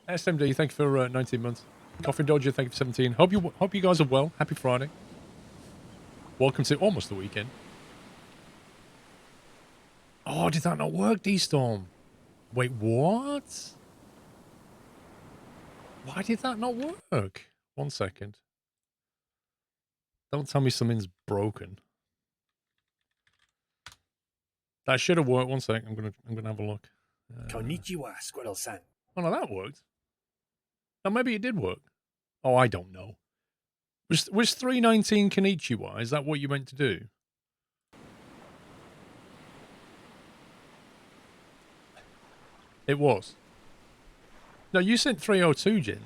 SMD, thank you for 19 months. Coffin Dodger, thank you for 17. Hope you guys are well. Happy Friday. Welcome to almost the weekend. Oh, did that not work, D-Storm? Wait, what? Why did that not work? 1 second. Don't tell me something's broken. That should have worked. 1 sec. I'm gonna have a look. Konnichiwa, Squirrel-san. Oh no, that worked. No, maybe it did work. Oh, I don't know. Was 319 Konnichiwa? Is that what you meant to do? It was. No, you sent 302, Jins.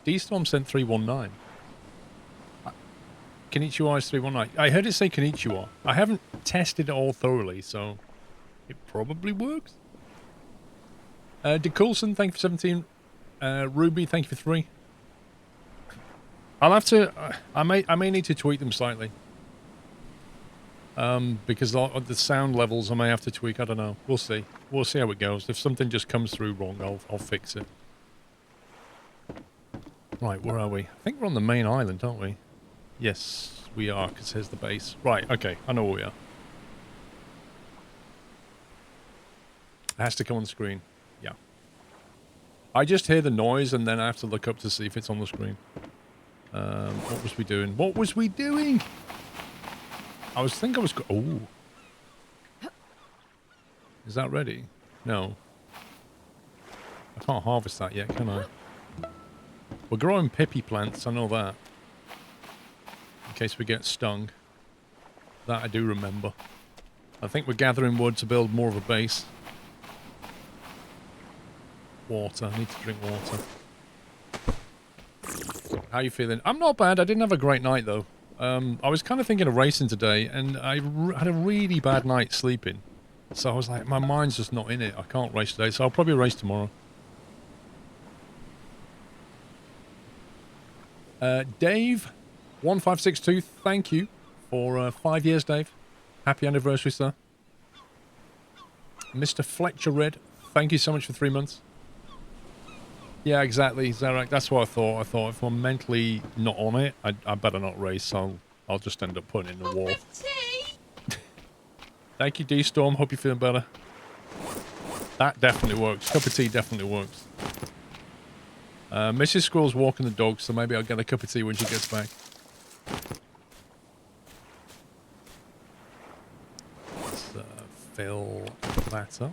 D-Storm sent 319. Konnichiwa is 319. I heard it say Konnichiwa. I haven't tested it all thoroughly, so it probably works. De Coulson, thank you for 17. Ruby, thank you for 3. I'll have to... I may need to tweak them slightly. Because of the sound levels I may have to tweak. I don't know. We'll see. We'll see how it goes. If something just comes through wrong, I'll fix it. Right, where are we? I think we're on the main island, aren't we? Yes, we are, because here's the base. Right, okay. I know where we are. It has to come on the screen. Yeah. I just hear the noise, and then I have to look up to see if it's on the screen. What was we doing? What was we doing? I was oh. Is that ready? No. I can't harvest that yet, can I? We're growing pippy plants, I know that. In case we get stung. That I do remember. I think we're gathering wood to build more of a base. Water. I need to drink water. How you feeling? I'm not bad. I didn't have a great night, though. I was kind of thinking of racing today, and I had a really bad night sleeping. So I was like, my mind's just not in it. I can't race today, so I'll probably race tomorrow. Dave1562, thank you for 5 years, Dave. Happy anniversary, sir. Mr. Fletcher Red, thank you so much for 3 months. Yeah, exactly, Zarek. That's what I thought. I thought if I'm mentally not on it, I better not race, so I'll just end up putting in the wall. Thank you, D-Storm. Hope you're feeling better. That definitely works. Cup of tea definitely works. Mrs. Squirrel's walking the dog, so maybe I'll get a cup of tea when she gets back. Let's fill that up.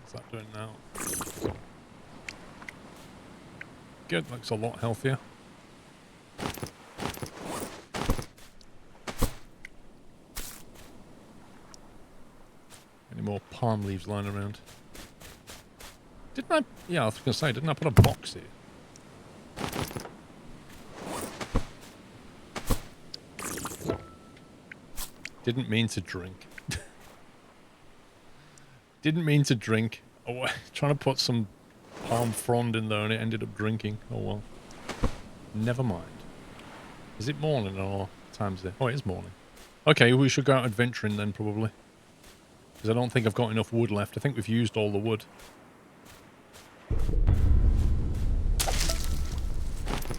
What's that doing now? Good, looks a lot healthier. Any more palm leaves lying around? Didn't I... Yeah, I was going to say, didn't I put a box here? Didn't mean to drink. Didn't mean to drink. Oh, trying to put some palm frond in there and it ended up drinking. Oh well. Never mind. Is it morning or time's there? Oh, it is morning. Okay, we should go out adventuring then, probably. Because I don't think I've got enough wood left. I think we've used all the wood.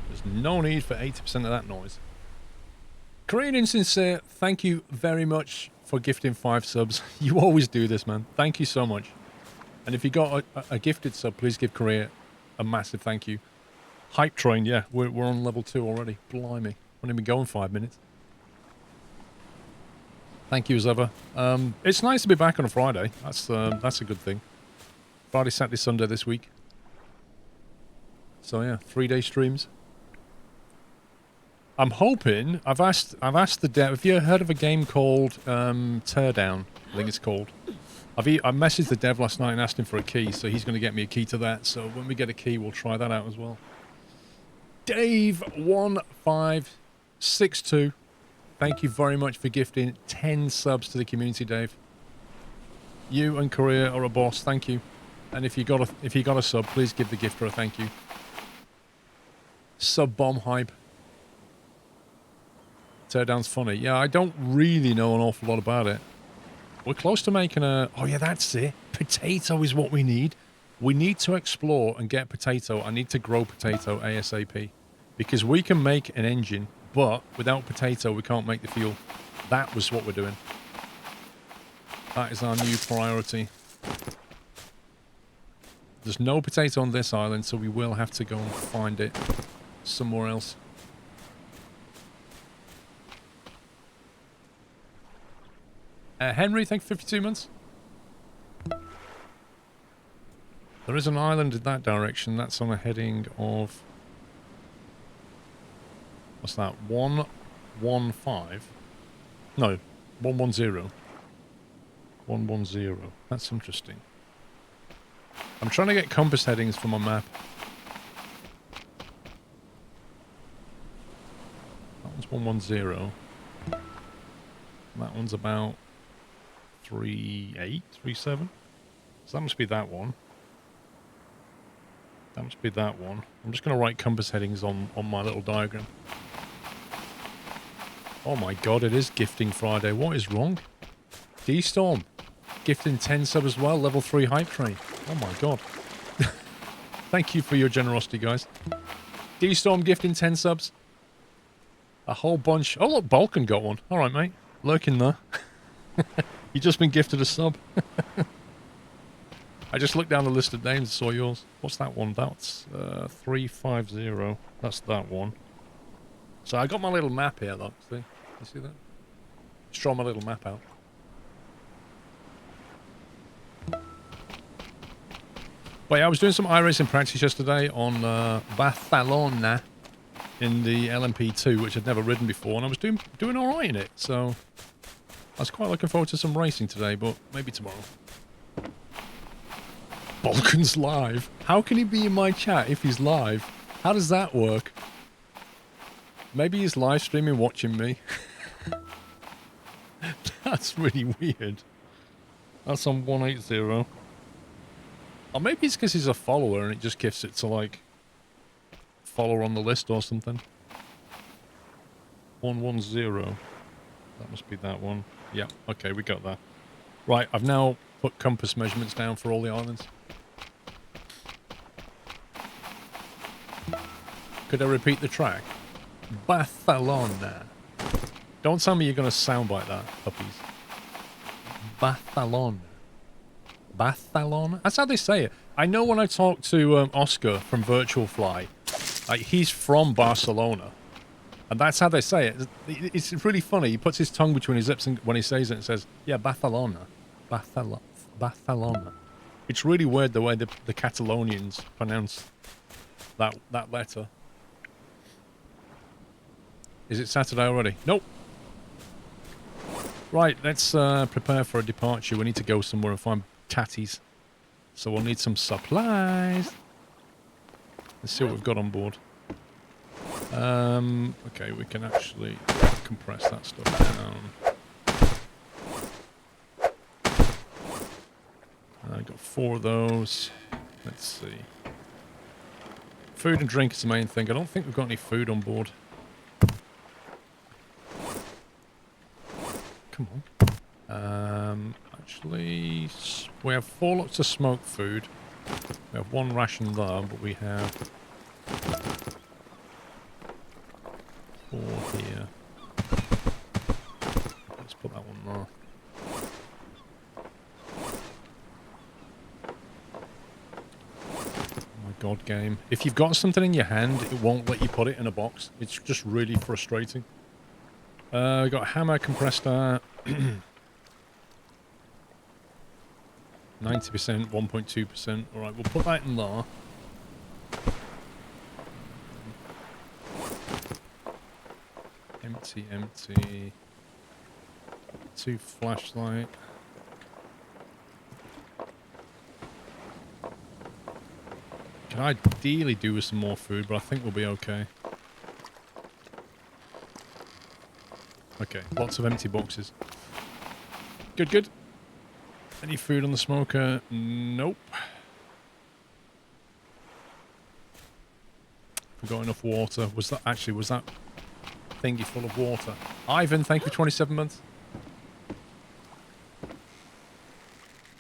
There's no need for 80% of that noise. Korean Insincere, thank you very much for gifting 5 subs. You always do this, man. Thank you so much. And if you got a gifted sub, please give Korea a massive thank you. Hype Train, yeah, we're on level 2 already. Blimey. Won't even go in 5 minutes. Thank you as ever. It's nice to be back on a Friday. That's a good thing. Friday, Saturday, Sunday this week. So yeah, 3-day streams. I'm hoping. I've asked the dev. Have you heard of a game called Teardown? I think it's called. I messaged the dev last night and asked him for a key, so he's going to get me a key to that. So when we get a key, we'll try that out as well. Dave1562, thank you very much for gifting 10 subs to the community, Dave. You and Korea are a boss. Thank you. And if you got a sub, please give the gifter a thank you. Sub bomb hype. Teardown's funny. Yeah, I don't really know an awful lot about it. We're close to making a... Oh, yeah, that's it. Potato is what we need. We need to explore and get potato. I need to grow potato ASAP. Because we can make an engine, but without potato, we can't make the fuel. That was what we're doing. That is our new priority. There's no potato on this island, so we will have to go and find it somewhere else. Henry, thank you for 52 months. There is an island in that direction. That's on a heading of... What's that? 115? No, 110. 110. That's interesting. I'm trying to get compass headings for my map. That one's 110. That one's about 38, 37. So that must be that one. That must be that one. I'm just going to write compass headings on my little diagram. Oh my god, it is Gifting Friday. What is wrong? D-Storm. Gifting 10 sub as well. Level 3 hype train. Oh my god. Thank you for your generosity, guys. D-Storm gifting 10 subs. A whole bunch. Oh, look, Balkan got one. Alright, mate. Lurking there. You just been gifted a sub. I just looked down the list of names and saw yours. What's that one? That's 350. That's that one. So I got my little map here, look. See? You see that? Just draw my little map out. But yeah, I was doing some iRacing practice yesterday on Barcelona in the LMP2, which I'd never ridden before, and I was doing all right in it. So I was quite looking forward to some racing today, but maybe tomorrow. Balkan's live. How can he be in my chat if he's live? How does that work? Maybe he's live streaming watching me. That's really weird. That's on 180. Or maybe it's because he's a follower and it just gives it to, like, follower on the list or something. 110. That must be that one. Yeah, okay, we got that. Right, I've now put compass measurements down for all the islands. Could I repeat the track? Barcelona. Don't tell me you're going to soundbite that, puppies. Barcelona. Barcelona? That's how they say it. I know when I talk to Oscar from Virtual Fly, he's from Barcelona. And that's how they say it. It's really funny. He puts his tongue between his lips and when he says it and says, yeah, Barcelona. Barcelona. It's really weird the way the Catalonians pronounce that letter. Is it Saturday already? Nope. Right, let's prepare for a departure. We need to go somewhere and find tatties. So we'll need some supplies. Let's see what we've got on board. Okay, we can actually compress that stuff down. I've got 4 of those. Let's see. Food and drink is the main thing. I don't think we've got any food on board. Come on. Actually, we have 4 lots of smoked food. We have 1 ration there, but we have 4 here. Let's put that one there. Oh my god, game. If you've got something in your hand, it won't let you put it in a box. It's just really frustrating. We've got hammer, compressed air. 90%, 1.2%. Alright, we'll put that in there. Empty. 2 flashlight. Can ideally do with some more food, but I think we'll be okay. Okay, lots of empty boxes. Good. Any food on the smoker? Nope. We got enough water. Was that thingy full of water? Ivan, thank you for 27 months.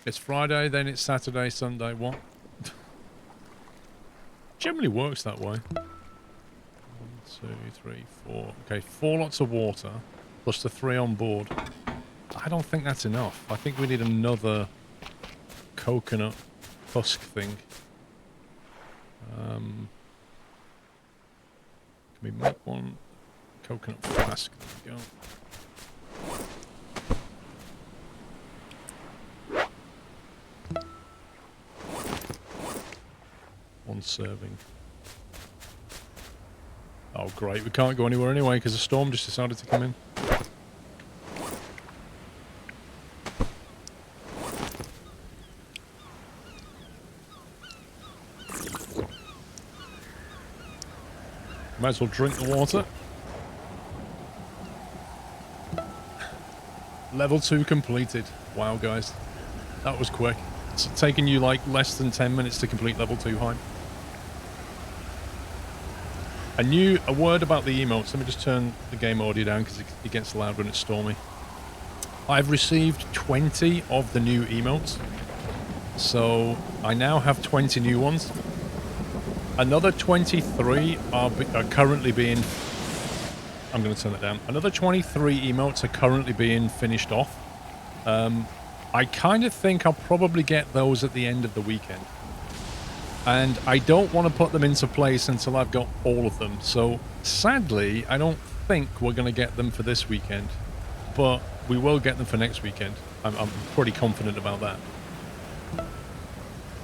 It's Friday, then it's Saturday, Sunday. What? Generally works that way. 1, 2, 3, 4. Okay, 4 lots of water plus the 3 on board. I don't think that's enough. I think we need another coconut husk thing. Can we make one coconut flask? There we go. One serving. Oh, great. We can't go anywhere anyway because the storm just decided to come in. Might as well drink the water. Level 2 completed. Wow, guys. That was quick. It's taken you like less than 10 minutes to complete level 2 hype. A word about the emotes. Let me just turn the game audio down because it gets loud when it's stormy. I've received 20 of the new emotes. So I now have 20 new ones. Another 23 are currently being... I'm going to turn it down. Another 23 emotes are currently being finished off. I kind of think I'll probably get those at the end of the weekend. And I don't want to put them into place until I've got all of them. So, sadly, I don't think we're going to get them for this weekend. But we will get them for next weekend. I'm pretty confident about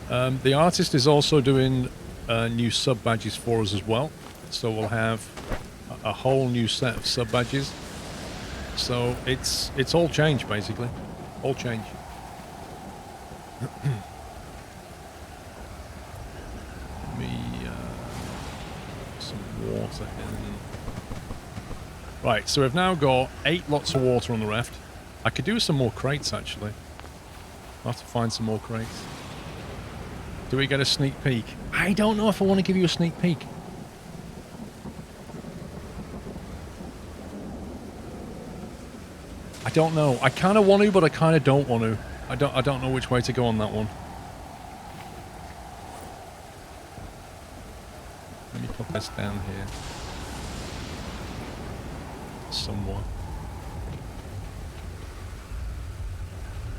that. The artist is also doing new sub badges for us as well. So we'll have a whole new set of sub badges. So it's all change, basically. All change. Some water in. Right, so we've now got 8 lots of water on the raft. I could do some more crates, actually. I'll have to find some more crates. Do we get a sneak peek? I don't know if I want to give you a sneak peek. I don't know. I kind of want to, but I kind of don't want to. I don't know which way to go on that one. Let me put this down here. Somewhat.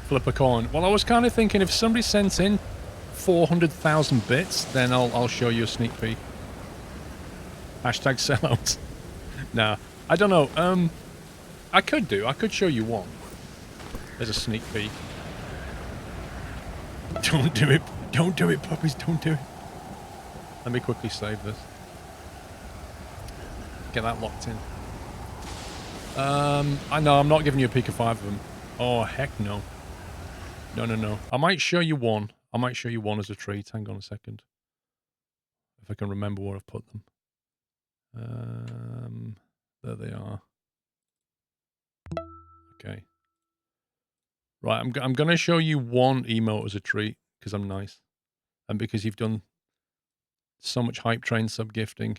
Flip a coin. Well, I was kind of thinking if somebody sent in 400,000 bits, then I'll show you a sneak peek. Hashtag sellout. Nah, I don't know. I could show you one. There's a sneak peek. Don't do it. Don't do it, puppies. Don't do it. Let me quickly save this. Get that locked in. I know I'm not giving you a peek of 5 of them. Oh, heck no. No. I might show you one. I might show you one as a treat. Hang on a second. If I can remember where I've put them. There they are. Okay. Right, I'm going to show you one emote as a treat because I'm nice. And because you've done so much hype train sub gifting.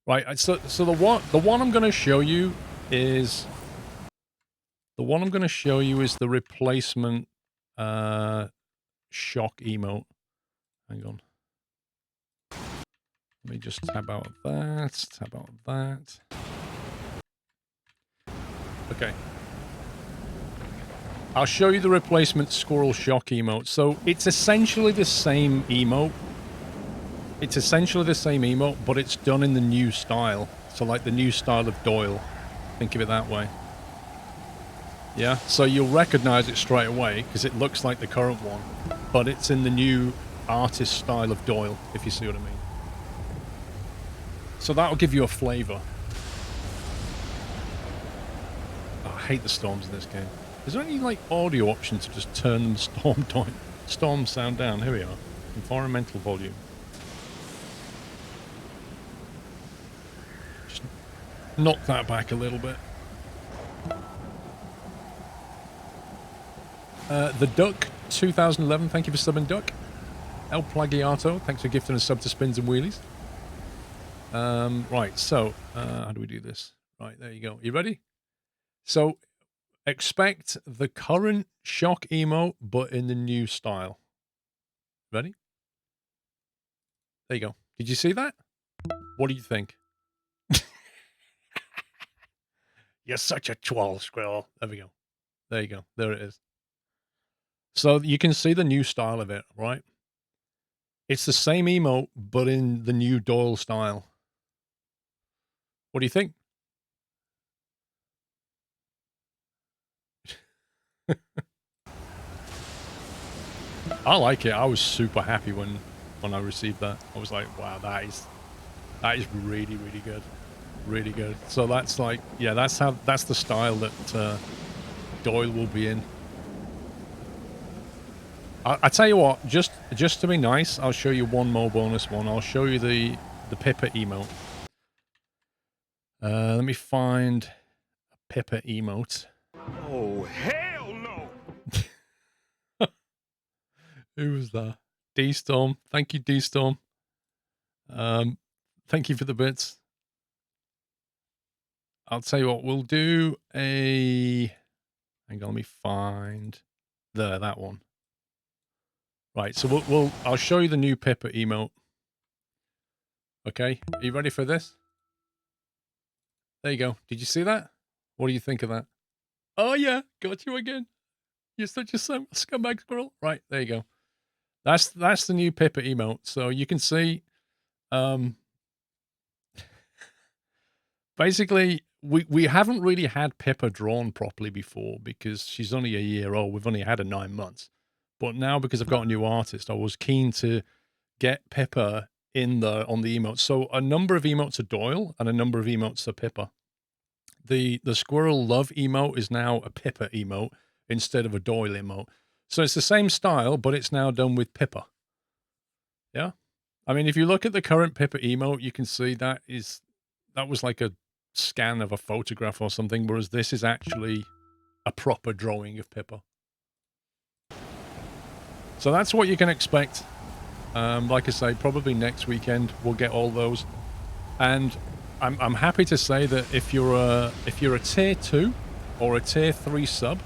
Right, so the one I'm going to show you is the replacement shock emote. Hang on. Let me just tab out that. Okay. I'll show you the replacement squirrel shock emote. So it's essentially the same emote. But it's done in the new style. So like the new style of Doyle. Think of it that way. Yeah, so you'll recognize it straight away because it looks like the current one. But it's in the new artist style of Doyle, if you see what I mean. So that'll give you a flavor. Oh, I hate the storms in this game. Is there any like audio option to just turn the storm sound down? Here we are. Environmental volume. Just knock that back a little bit. The Duck 2011, thank you for subbing, Duck. El Plagiato, thanks for gifting a sub to Spins and Wheelies. Right, so how do we do this? Right, there you go. You ready? So Expect the current shock emote, but in the new style. Ready? There you go. Did you see that? What do you think? You're such a troll, Squirrel. There we go. There you go. There it is. So you can see the new style of it, right? It's the same emote, but in the new Doyle style. What do you think? I like it. I was super happy when I received that. I was like, wow, that is really, really good. Really good. So that's like, yeah, that's the style that Doyle will be in. I tell you what, just to be nice, I'll show you one more bonus one. I'll show you the Pippa emote. Let me find a Pippa emote. Oh, hell no! Who was that? D-Storm. Thank you, D-Storm. Thank you for the bits. I'll tell you what, we'll do a... Hang on, let me find... There, that one. Right, so I'll show you the new Pippa emote. Okay, are you ready for this? There you go. Did you see that? What do you think of that? Oh yeah, got you again. You're such a scumbag squirrel. Right, there you go. That's the new Pippa emote. So you can see, basically, we haven't really had Pippa drawn properly before because she's only a year old. We've only had her 9 months. But now, because I've got a new artist, I was keen to get Pippa on the emotes. So a number of emotes are Doyle and a number of emotes are Pippa. The Squirrel Love emote is now a Pippa emote instead of a Doyle emote. So it's the same style, but it's now done with Pippa. Yeah. I mean, if you look at the current Pippa emote, you can see that was like a scan of a photograph or something, whereas this is actually a proper drawing of Pippa. So that's what you can expect. Like I say, probably next weekend we'll get all those. And I'm happy to say that if you're a tier 2 or a tier 3 sub,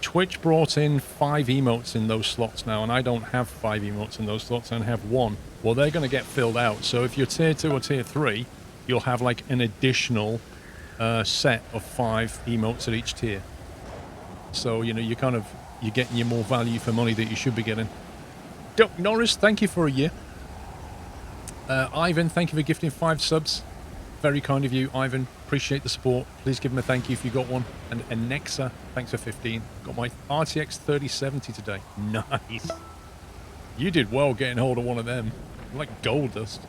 Twitch brought in 5 emotes in those slots now, and I don't have 5 emotes in those slots, I only have 1. Well, they're going to get filled out. So if you're tier 2 or tier 3, you'll have like an additional set of 5 emotes at each tier. So, you know, you're getting your more value for money that you should be getting. Duck Norris, thank you for a year. Ivan, thank you for gifting 5 subs. Very kind of you, Ivan. Appreciate the support. Please give him a thank you if you got one. And Nexa, thanks for 15. Got my RTX 3070 today. Nice. You did well getting hold of one of them. Like gold dust.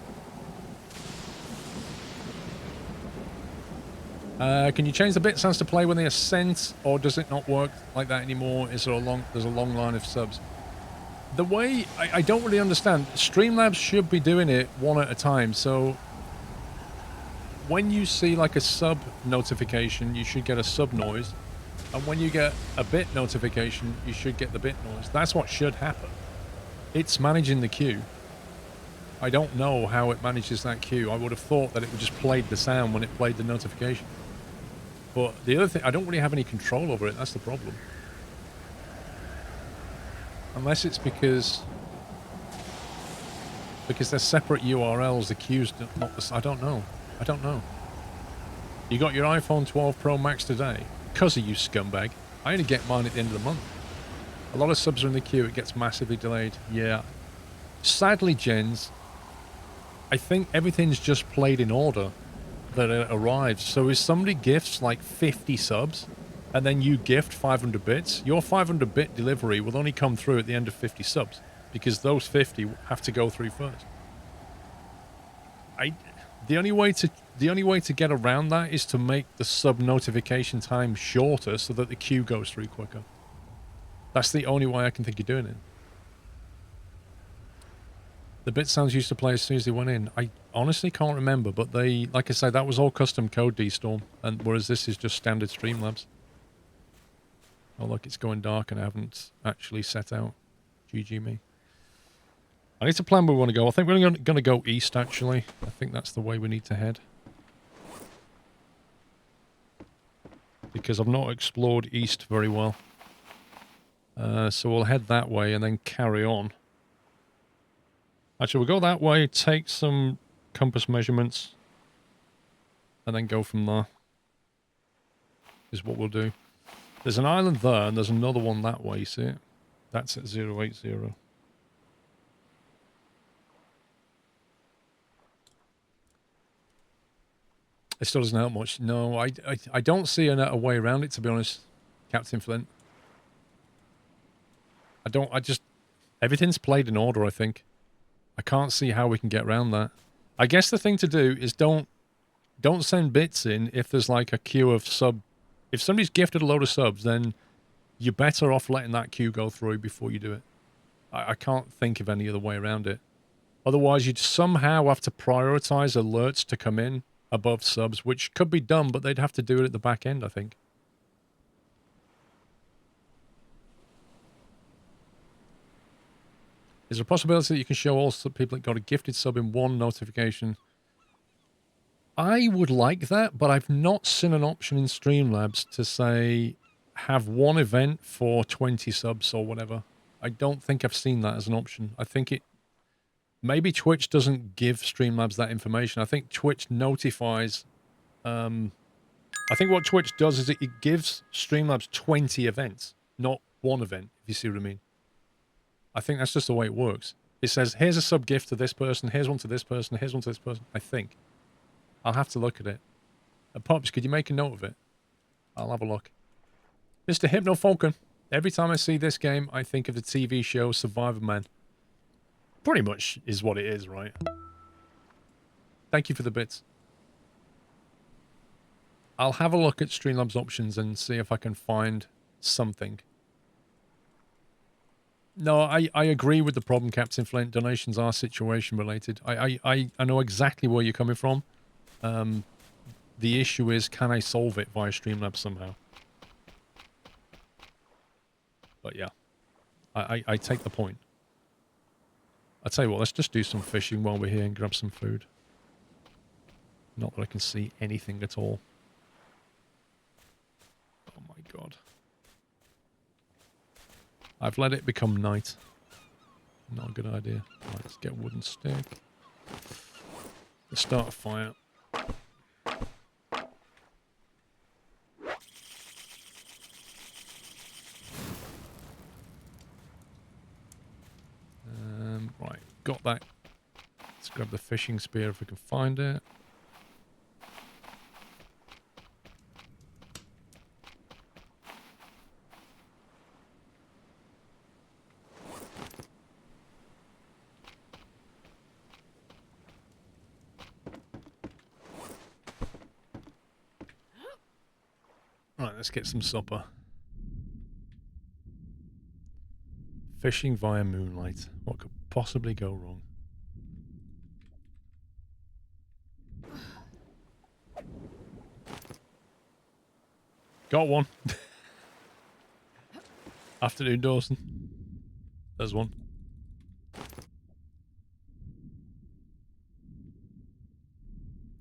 Can you change the bit sounds to play when they are sent, or does it not work like that anymore? There's a long line of subs. The way I don't really understand. Streamlabs should be doing it one at a time. So when you see like a sub notification, you should get a sub noise, and when you get a bit notification, you should get the bit noise. That's what should happen. It's managing the queue. I don't know how it manages that queue. I would have thought that it would just play the sound when it played the notification. But the other thing, I don't really have any control over it. That's the problem. Unless it's because they're separate URLs, the queue's not the... I don't know. I don't know. You got your iPhone 12 Pro Max today? Because of you, scumbag. I only get mine at the end of the month. A lot of subs are in the queue. It gets massively delayed. Yeah. Sadly, Jens, I think everything's just played in order that it arrives. So if somebody gifts like 50 subs and then you gift 500 bits, your 500 bit delivery will only come through at the end of 50 subs because those 50 have to go through first. The only way to get around that is to make the sub notification time shorter so that the queue goes through quicker. That's the only way I can think of doing it. The bit sounds used to play as soon as they went in. I honestly can't remember, but they, like I say, that was all custom code, D-Storm, and whereas this is just standard Streamlabs. Oh look, it's going dark and I haven't actually set out. GG me. I need to plan where we want to go. I think we're going to go east, actually. I think that's the way we need to head. because I've not explored east very well. So we'll head that way and then carry on. Actually, we'll go that way, take some compass measurements, and then go from there. Is what we'll do. There's an island there, and there's another one that way, you see it? That's at 080. It still doesn't help much. No, I don't see a way around it, to be honest, Captain Flint. I just... Everything's played in order, I think. I can't see how we can get around that. I guess the thing to do is don't send bits in if there's like a queue of sub... If somebody's gifted a load of subs, then you're better off letting that queue go through before you do it. I can't think of any other way around it. Otherwise, you'd somehow have to prioritize alerts to come in above subs, which could be done, but they'd have to do it at the back end, I think. Is there a possibility that you can show all people that got a gifted sub in one notification? I would like that, but I've not seen an option in Streamlabs to say have one event for 20 subs or whatever. I don't think I've seen that as an option. I think it... Maybe Twitch doesn't give Streamlabs that information. I think Twitch notifies... I think what Twitch does is it gives Streamlabs 20 events, not one event, if you see what I mean. I think that's just the way it works. It says, here's a sub gift to this person, here's one to this person, here's one to this person, I think. I'll have to look at it. Pops, could you make a note of it? I'll have a look. Mr. Hypno Falcon. Every time I see this game, I think of the TV show Survivor Man. Pretty much is what it is, right? Thank you for the bits. I'll have a look at Streamlabs options and see if I can find something. No, I agree with the problem, Captain Flint. Donations are situation related. I know exactly where you're coming from. The issue is, can I solve it via Streamlabs somehow? But yeah, I take the point. I'll tell you what, let's just do some fishing while we're here and grab some food. Not that I can see anything at all. Oh my god. I've let it become night. Not a good idea. Right, let's get a wooden stick. Let's start a fire. Right, got that. Let's grab the fishing spear if we can find it. Right, let's get some supper. Fishing via moonlight. What could possibly go wrong? Got one. Afternoon, Dawson. There's one.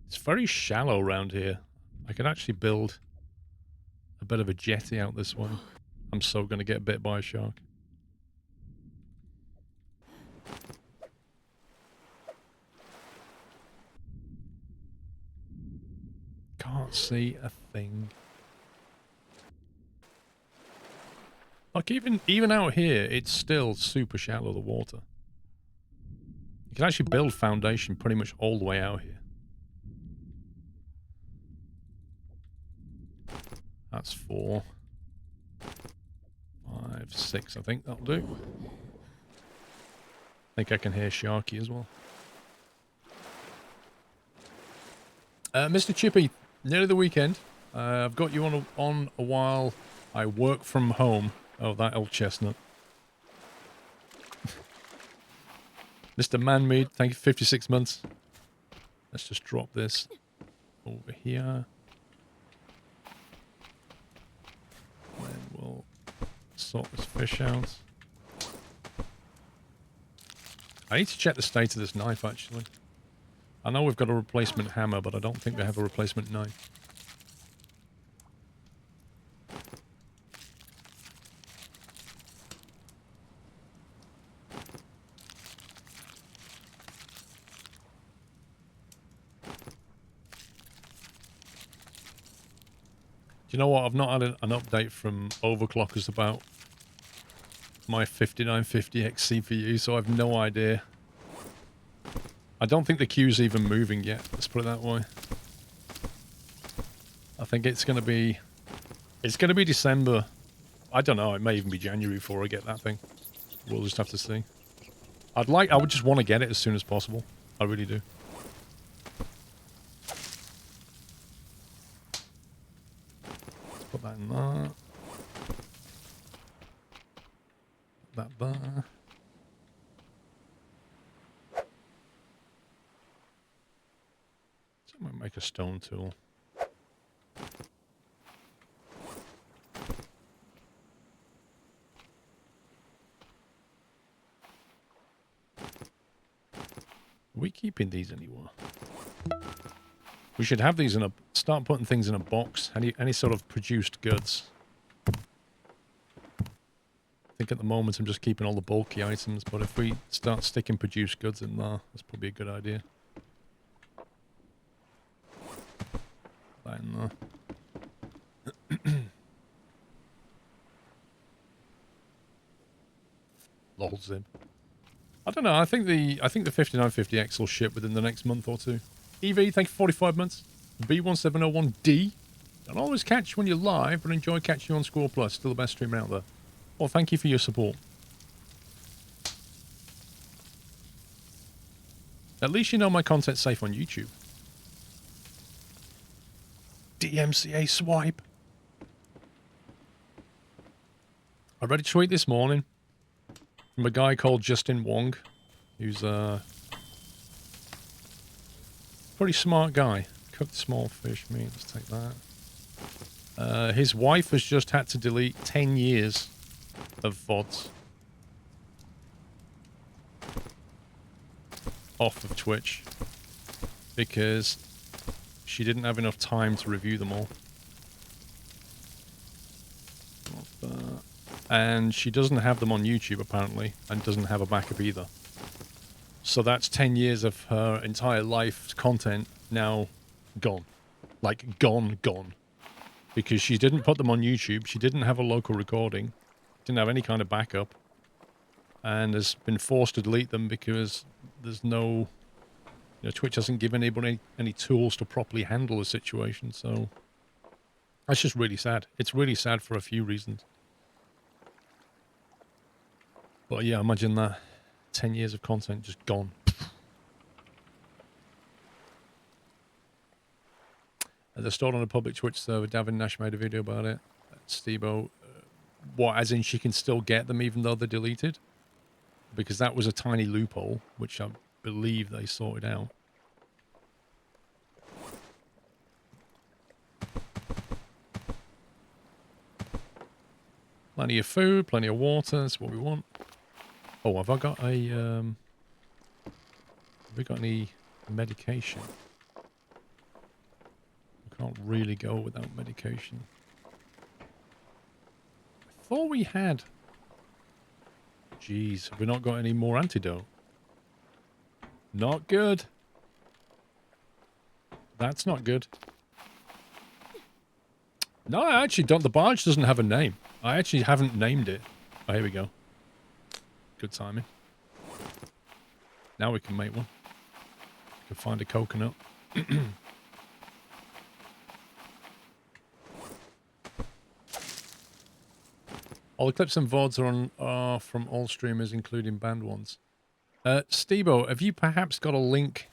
It's very shallow around here. I could actually build a bit of a jetty out this way. I'm so going to get bit by a shark. Can't see a thing. Like even out here, it's still super shallow, the water. You can actually build foundation pretty much all the way out here. That's 4. 5, 6, I think that'll do. I think I can hear Sharky as well. Mr. Chippy, nearly the weekend. I've got you on a while. I work from home. Oh, that old chestnut. Mr. Manmead, thank you for 56 months. Let's just drop this over here. Then we'll sort this fish out. I need to check the state of this knife, actually. I know we've got a replacement hammer, but I don't think we have a replacement knife. you know what? I've not had an update from Overclockers about my 5950X CPU, so I have no idea. I don't think the queue's even moving yet. Let's put it that way. I think it's going to be December. I don't know. It may even be January before I get that thing. We'll just have to see. I would just want to get it as soon as possible. I really do. Let's put that in there. That there. So I might make a stone tool. Are we keeping these anywhere? We should have these in a... Start putting things in a box. Any sort of produced goods. I think at the moment I'm just keeping all the bulky items, but if we start sticking produced goods in there, that's probably a good idea. That in there. Lol zib. I don't know. I think the 5950X will ship within the next month or two. EV, thank you for 45 months. B1701D. Don't always catch when you're live, but enjoy catching you on SquirrelPlus. Still the best streamer out there. Well, thank you for your support. At least you know my content's safe on YouTube. DMCA swipe. I read a tweet this morning from a guy called Justin Wong, who's a pretty smart guy. Cooked small fish meat. Let's take that. His wife has just had to delete 10 years of VODs off of Twitch because she didn't have enough time to review them all. And she doesn't have them on YouTube, apparently, and doesn't have a backup either. So that's 10 years of her entire life's content now gone. Like, gone. Because she didn't put them on YouTube, she didn't have a local recording, didn't have any kind of backup, and has been forced to delete them because there's no... You know, Twitch hasn't given anybody any tools to properly handle the situation, so... That's just really sad. It's really sad for a few reasons. But yeah, imagine that. 10 years of content just gone. They're stored on a public Twitch server. Davin Nash made a video about it. Stebo, what, as in she can still get them even though they're deleted? Because that was a tiny loophole, which I believe they sorted out. Plenty of food, plenty of water, that's what we want. Oh, have I got a, have we got any medication? I can't really go without medication. I thought we had... Jeez, have we not got any more antidote? Not good. That's not good. No, I actually don't. The barge doesn't have a name. I actually haven't named it. Oh, here we go. Good timing. Now we can make one. We can find a coconut. All the clips and VODs are from all streamers, including banned ones. Stebo, have you perhaps got a link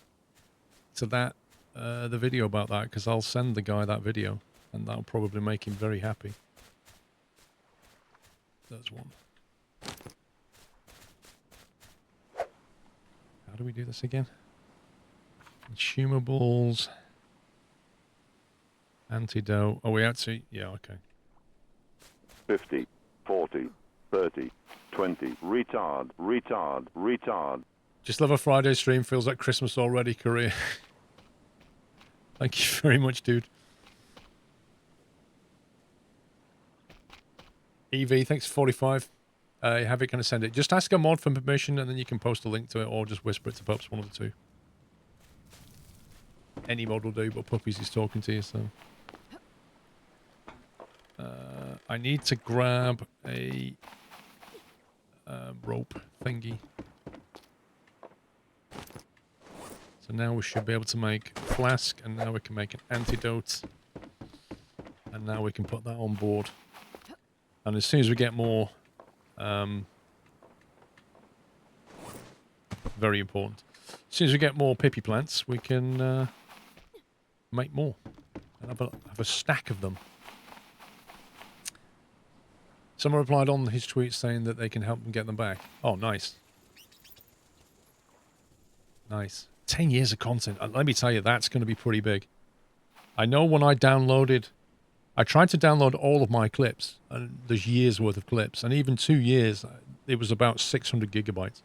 to that, the video about that? Because I'll send the guy that video, and that'll probably make him very happy. There's one. How do we do this again? Consumables. Antidote. Oh, we actually... Yeah, okay. 50, 40, 30, 20. Retard. Just love a Friday stream. Feels like Christmas already, Korea. Thank you very much, dude. EV, thanks for 45. Have it, can I send it? Just ask a mod for permission and then you can post a link to it or just whisper it to Pups, one of the two. Any mod will do, but Puppies is talking to you, so... I need to grab a rope thingy. So now we should be able to make a flask, and now we can make an antidote. And now we can put that on board. And as soon as we get more... very important. As soon as we get more pippy plants, we can make more. And have a stack of them. Someone replied on his tweet saying that they can help them get them back. Oh, nice. Nice. 10 years of content. Let me tell you, that's going to be pretty big. I know when I downloaded... I tried to download all of my clips. And there's years worth of clips. And even 2 years, it was about 600 gigabytes.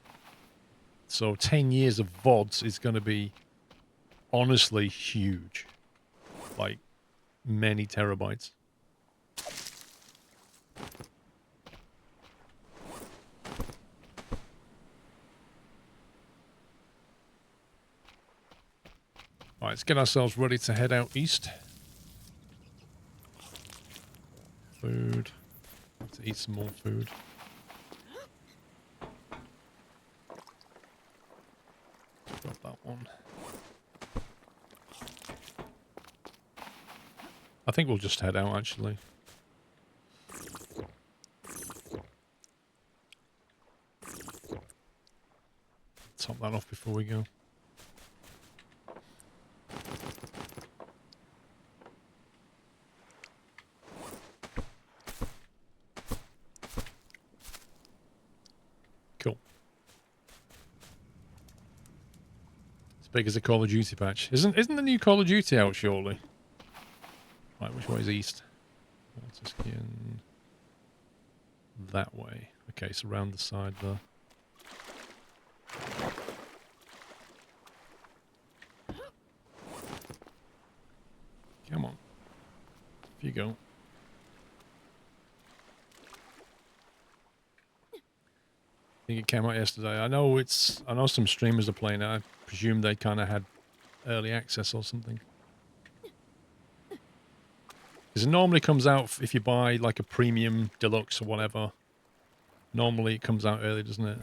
So 10 years of VODs is going to be honestly huge. Like, many terabytes. All right, let's get ourselves ready to head out east. Food. Have to eat some more food. Got that one. I think we'll just head out, actually. Top that off before we go. Cool. As big as a Call of Duty patch. Isn't the new Call of Duty out shortly? Right, which way is east? Skin. That way. Okay, so round the side there. Come on. Off you go. I think it came out yesterday. I know some streamers are playing it. I presume they kind of had early access or something. Because it normally comes out if you buy like a premium deluxe or whatever. Normally it comes out early, doesn't it?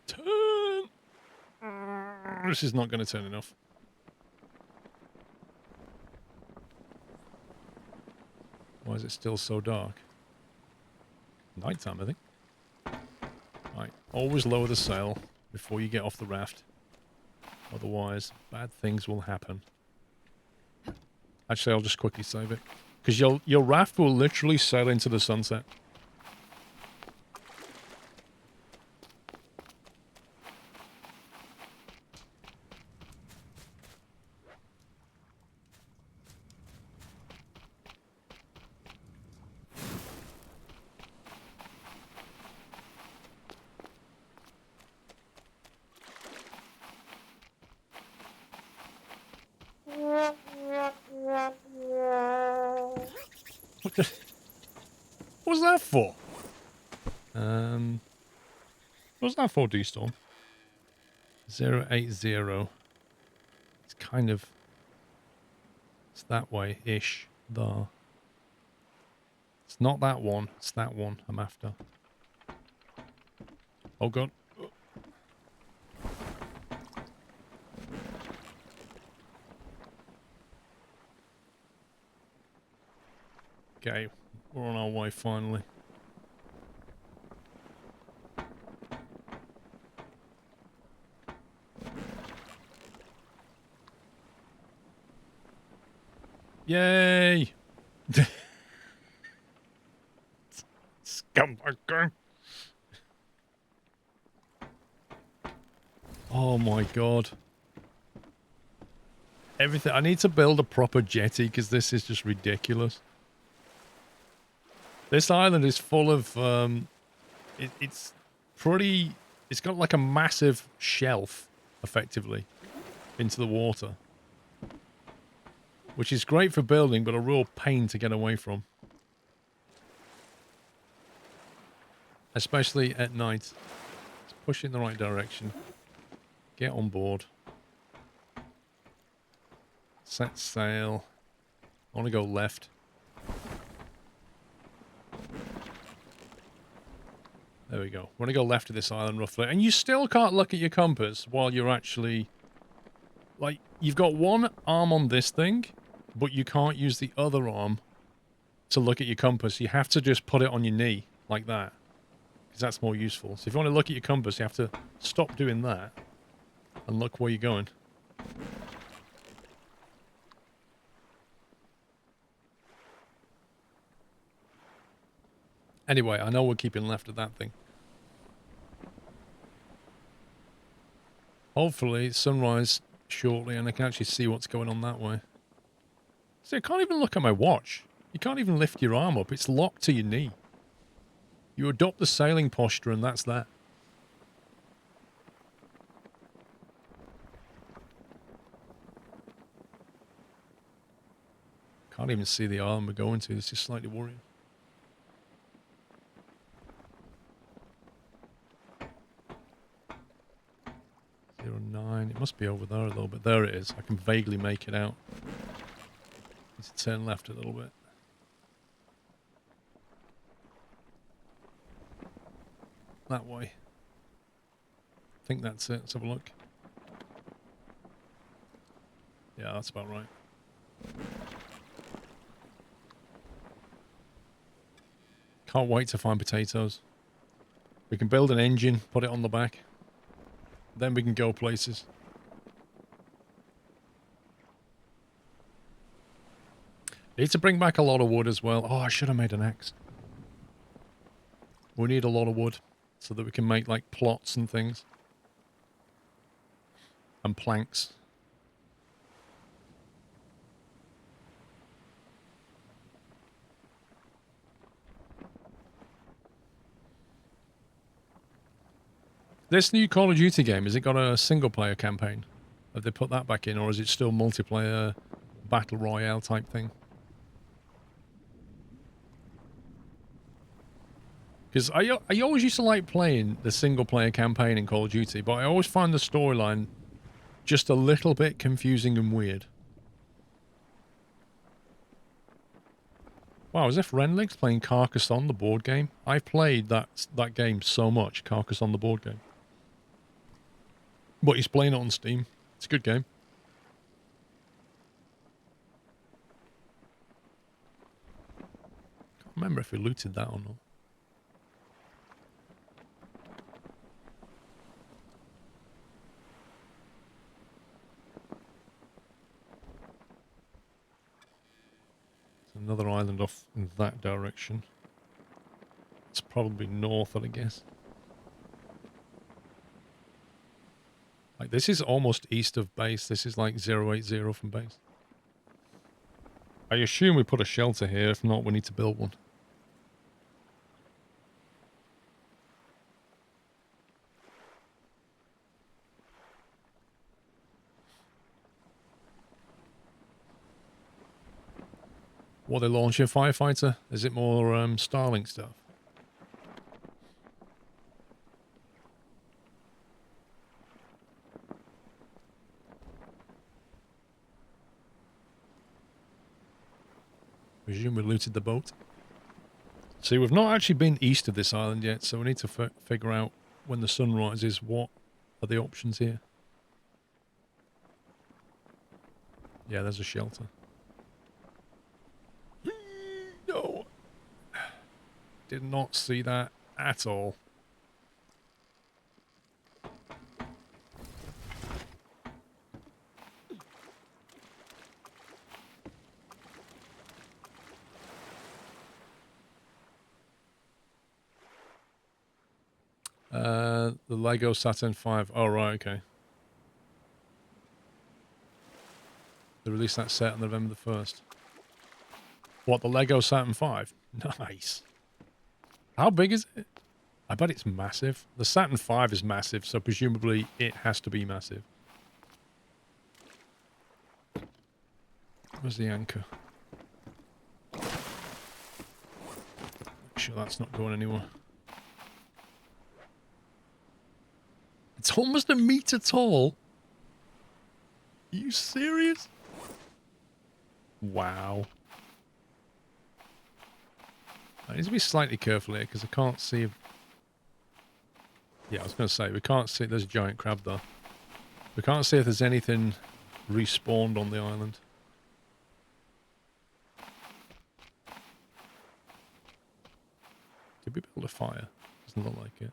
Turn! This is not going to turn enough. Why is it still so dark? Nighttime, I think. Right, always lower the sail before you get off the raft. Otherwise, bad things will happen. Actually, I'll just quickly save it. Because your raft will literally sail into the sunset. What was that for? What was that for, D-Storm? 080. It's kind of... It's that way-ish. There. It's not that one. It's that one I'm after. Oh, God. Okay. We're on our way, finally. Yay! Scumbag game. Oh my god. Everything. I need to build a proper jetty because this is just ridiculous. This island is full of, it's pretty, it's got like a massive shelf, effectively, into the water. Which is great for building, but a real pain to get away from. Especially at night. Let's push in the right direction. Get on board. Set sail. I want to go left. There we go. Want to go left of this island roughly. And you still can't look at your compass while you're actually... Like, you've got one arm on this thing, but you can't use the other arm to look at your compass. You have to just put it on your knee, like that. Because that's more useful. So if you want to look at your compass, you have to stop doing that and look where you're going. Anyway, I know we're keeping left of that thing. Hopefully, sunrise shortly and I can actually see what's going on that way. See, I can't even look at my watch. You can't even lift your arm up. It's locked to your knee. You adopt the sailing posture and that's that. Can't even see the island we're going to. This is slightly worrying. 09. It must be over there a little bit. There it is. I can vaguely make it out. Need to turn left a little bit. That way. I think that's it. Let's have a look. Yeah, that's about right. Can't wait to find potatoes. We can build an engine, put it on the back. Then we can go places. Need to bring back a lot of wood as well. Oh, I should have made an axe. We need a lot of wood so that we can make like plots and things. And planks. This new Call of Duty game, has it got a single player campaign? Have they put that back in, or is it still multiplayer battle royale type thing? Because I always used to like playing the single player campaign in Call of Duty, but I always find the storyline just a little bit confusing and weird. Wow, as if Renlig's playing Carcassonne, the board game. I've played that game so much, Carcassonne, the board game. But he's playing it on Steam. It's a good game. Can't remember if we looted that or not. There's another island off in that direction. It's probably north, I guess. Like, this is almost east of base. This is like 080 from base. I assume we put a shelter here. If not, we need to build one. What, they launch a firefighter? Is it more Starlink stuff? Presume we looted the boat. See, we've not actually been east of this island yet, so we need to figure out when the sun rises what are the options here. Yeah, there's a shelter. No. Did not see that at all. The Lego Saturn V. Oh, right, okay. They released that set on November the 1st. What, the Lego Saturn V? Nice. How big is it? I bet it's massive. The Saturn V is massive, so presumably it has to be massive. Where's the anchor? Make sure that's not going anywhere. It's almost a meter tall. Are you serious? Wow. I need to be slightly careful here because I can't see if... Yeah, I was going to say, we can't see... There's a giant crab there. We can't see if there's anything respawned on the island. Did we build a fire? Doesn't look like it.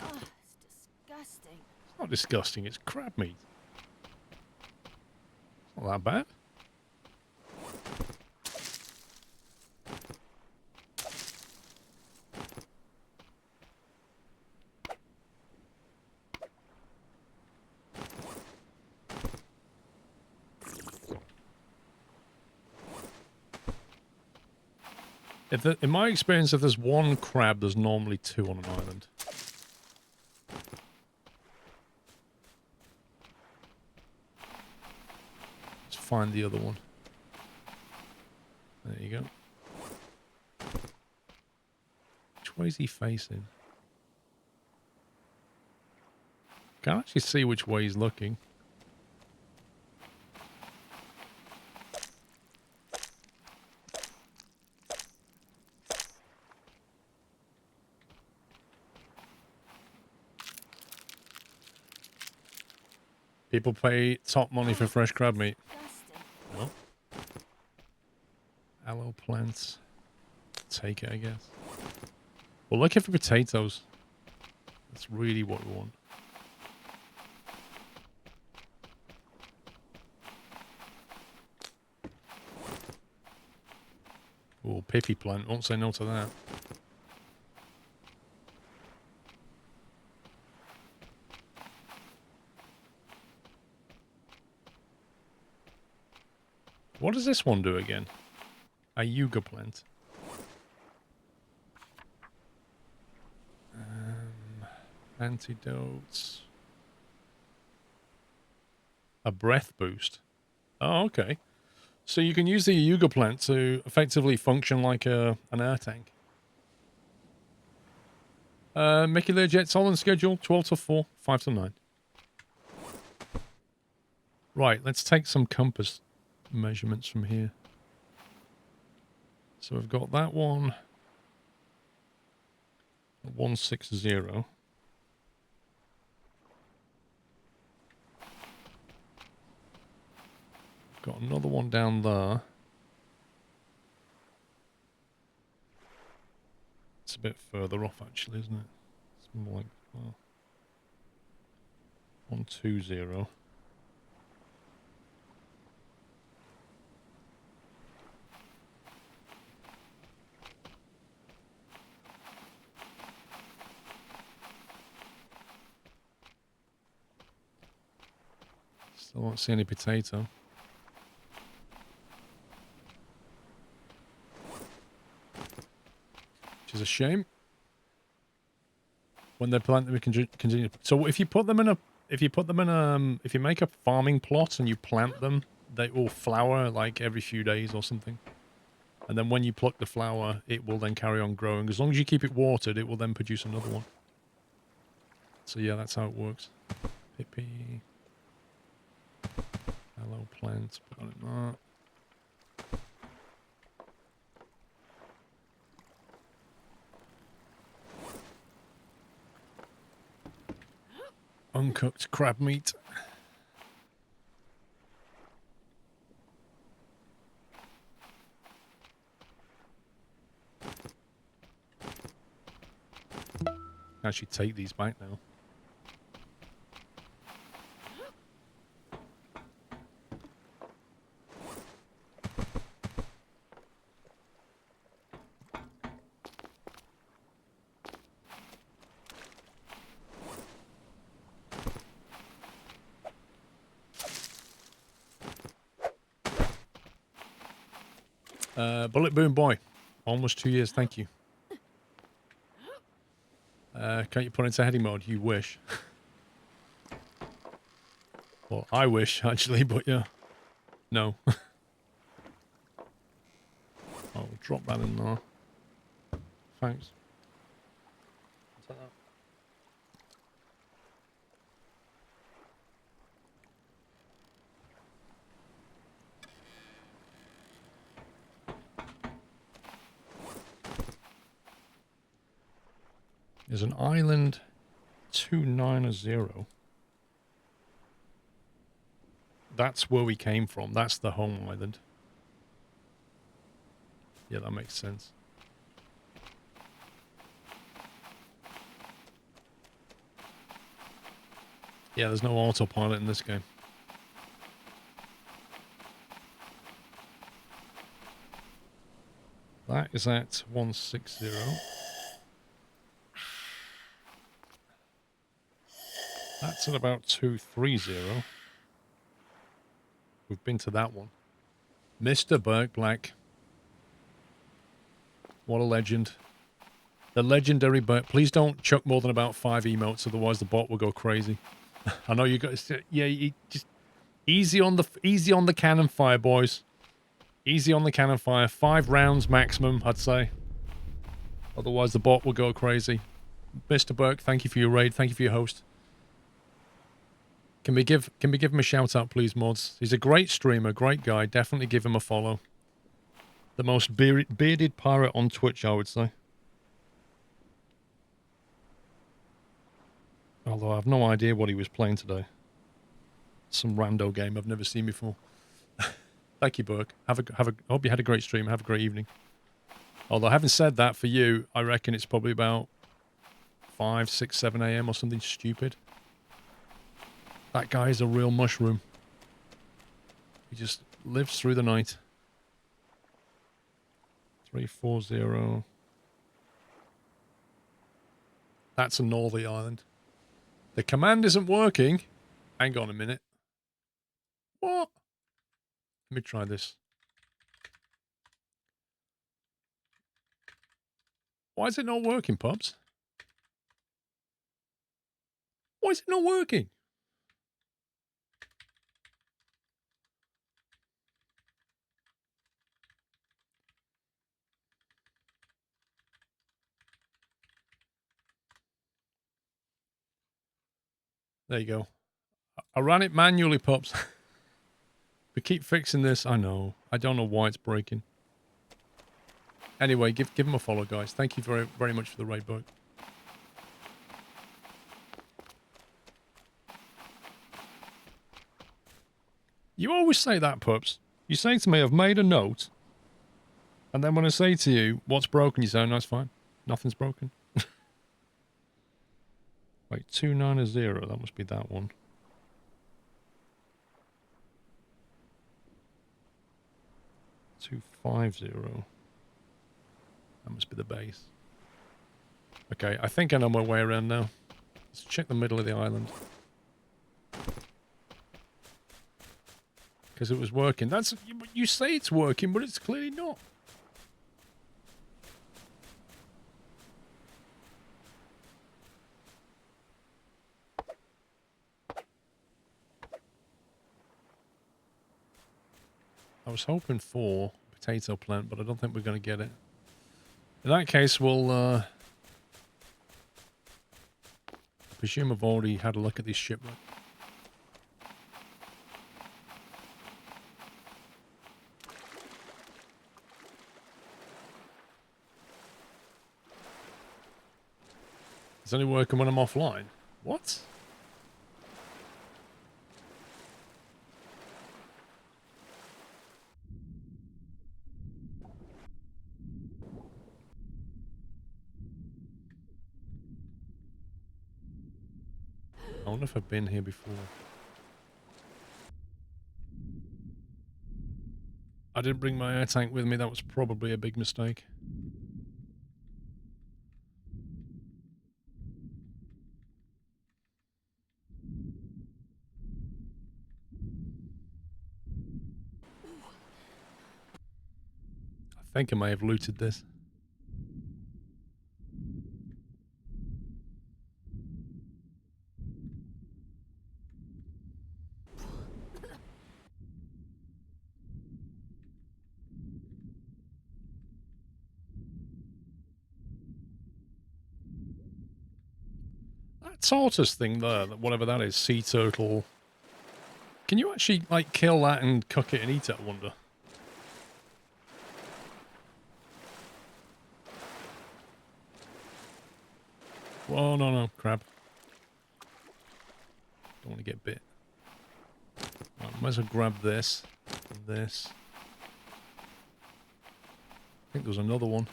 Oh, it's disgusting. It's not disgusting, it's crab meat. It's not that bad. In my experience, if there's one crab, there's normally two on an island. Let's find the other one. There you go. Which way is he facing? Can't actually see which way he's looking. People pay top money for fresh crab meat. Disgusting. No. Aloe plants. Take it, I guess. We're looking for potatoes. That's really what we want. Oh, pippy plant. Won't say no to that. What does this one do again? A yuga plant. Antidotes. A breath boost. Oh, okay. So you can use the yuga plant to effectively function like an air tank. Mickey Learjet's all on schedule. 12 to 4, 5 to 9. Right, let's take some compass measurements from here. So we've got that one. 160. Got another one down there. It's a bit further off, actually, isn't it? It's more like 120. Still don't see any potato. Which is a shame. When they're planted, we can continue. So if you put them in if you make a farming plot and you plant them, they will flower like every few days or something. And then when you pluck the flower, it will then carry on growing. As long as you keep it watered, it will then produce another one. So yeah, that's how it works. Pippy. Hello plants. Put on it that. Uncooked crab meat. Actually take these back now. Bullet Boom Boy. Almost 2 years, thank you. Can't you put into heading mode? You wish. Well, I wish, actually, but yeah. No. I'll drop that in there. Thanks. Take that. There's an island 290. That's where we came from. That's the home island. Yeah, that makes sense. Yeah, there's no autopilot in this game. That is at 160. That's at about 230. We've been to that one. Mr. Burke Black. What a legend. The legendary Burke. Please don't chuck more than about 5 emotes, otherwise the bot will go crazy. I know you guys. Yeah, you just easy on the cannon fire, boys. Easy on the cannon fire. 5 rounds maximum, I'd say. Otherwise the bot will go crazy. Mr. Burke, thank you for your raid. Thank you for your host. Can we give him a shout out, please, mods? He's a great streamer, great guy. Definitely give him a follow. The most bearded pirate on Twitch, I would say. Although I have no idea what he was playing today. Some rando game I've never seen before. Thank you, Burke. Hope you had a great stream. Have a great evening. Although having said that, for you, I reckon it's probably about 5, 6, 7 a.m. or something stupid. That guy is a real mushroom. He just lives through the night. 340. That's a northerly island. The command isn't working. Hang on a minute. What? Let me try this. Why is it not working, Pops? Why is it not working? There you go. I ran it manually, Pops. We keep fixing this. I know. I don't know why it's breaking. Anyway, give him a follow, guys. Thank you very, very much for the raid, boat. You always say that, Pups. You say to me, I've made a note. And then when I say to you, what's broken, you say, no, it's fine. Nothing's broken. Wait, 290. That must be that one. 250. That must be the base. Okay, I think I know my way around now. Let's check the middle of the island. Because it was working. That's you say it's working, but it's clearly not. I was hoping for potato plant, but I don't think we're going to get it. In that case, we'll I presume I've already had a look at this shipwreck. It's only working when I'm offline. What? I wonder if I've been here before. I didn't bring my air tank with me. That was probably a big mistake. I think I may have looted this. That tortoise thing there, whatever that is, sea turtle. Can you actually, like, kill that and cook it and eat it, I wonder? Oh, no, no, crab. Don't want to get bit. Right, might as well grab this and this. I think there was another one.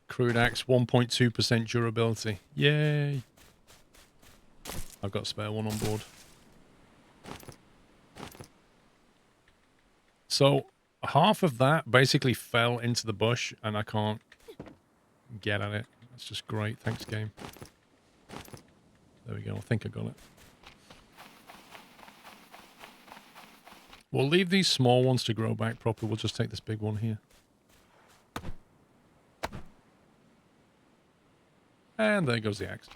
Crude axe, 1.2% durability. Yay! I've got a spare one on board. So, half of that basically fell into the bush, and I can't get at it. That's just great. Thanks, game. There we go. I think I got it. We'll leave these small ones to grow back properly. We'll just take this big one here. And there goes the axe.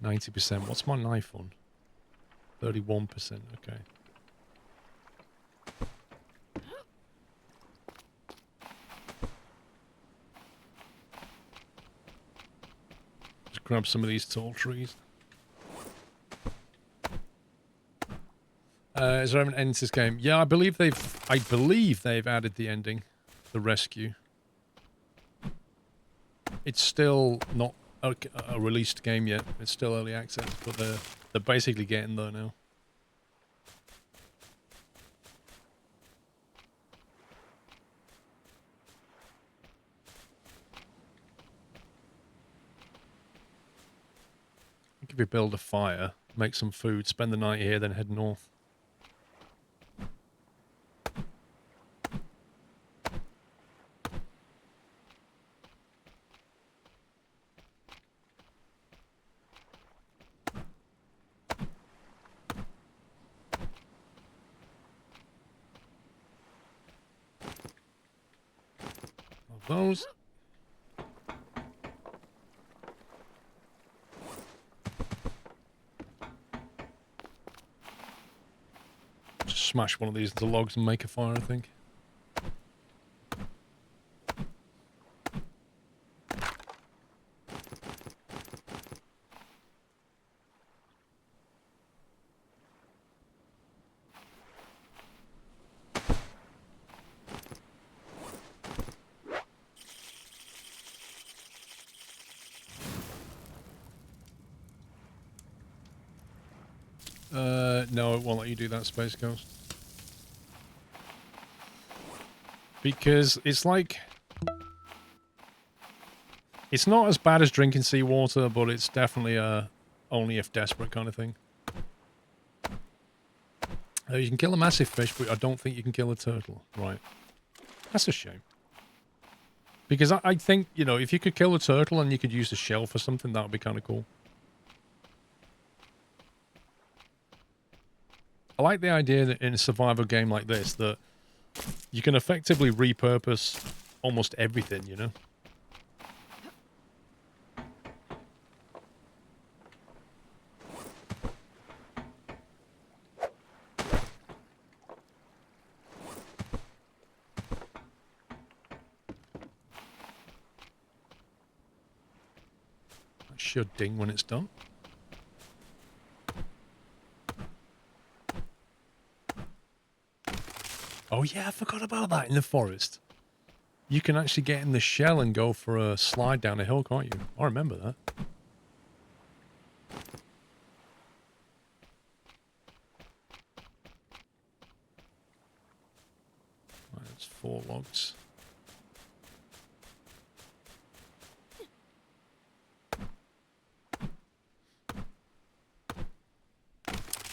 90%. What's my knife on? 31%. Okay. Just grab some of these tall trees. Is there an end to this game? Yeah, I believe they've added the ending, the rescue. It's still not a released game yet. It's still early access, but they're basically getting there now. I think if we build a fire, make some food, spend the night here, then head north. Those. Just smash one of these into logs and make a fire, I think. No, it won't let you do that, Space Ghost. Because it's like... It's not as bad as drinking seawater, but it's definitely a only if desperate kind of thing. You can kill a massive fish, but I don't think you can kill a turtle. Right. That's a shame. Because I think, you know, if you could kill a turtle and you could use the shell for something, that would be kind of cool. I like the idea that in a survival game like this, that you can effectively repurpose almost everything, you know? That should ding when it's done. Oh yeah, I forgot about that in the forest. You can actually get in the shell and go for a slide down a hill, can't you? I remember that. Right, that's 4 logs.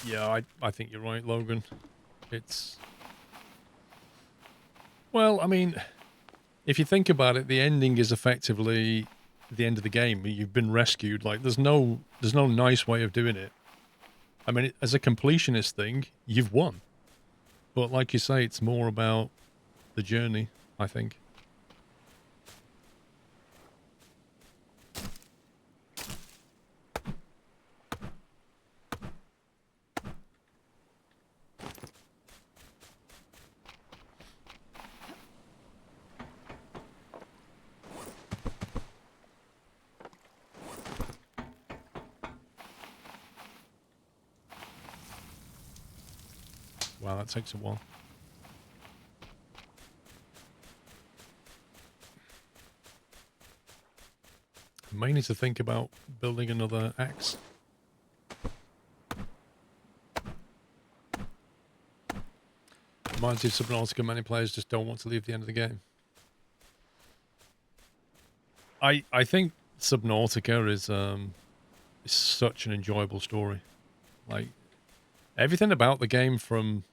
Yeah, I think you're right, Logan. It's... Well, I mean, if you think about it, the ending is effectively the end of the game. You've been rescued. Like, there's no nice way of doing it. I mean, as a completionist thing, you've won. But like you say, it's more about the journey, I think. Wow, that takes a while. I may need to think about building another axe. Reminds you of Subnautica, many players just don't want to leave the end of the game. I think Subnautica is such an enjoyable story. Like, everything about the game, from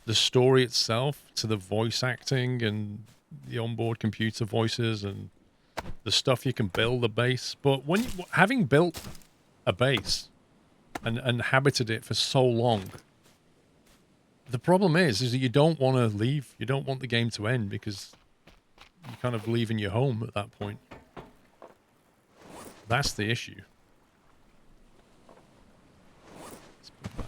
the story itself to the voice acting and the onboard computer voices and the stuff you can build a base. But when having built a base and habited it for so long, the problem is that you don't want to leave. You don't want the game to end because you're kind of leaving your home at that point. That's the issue. Let's put that.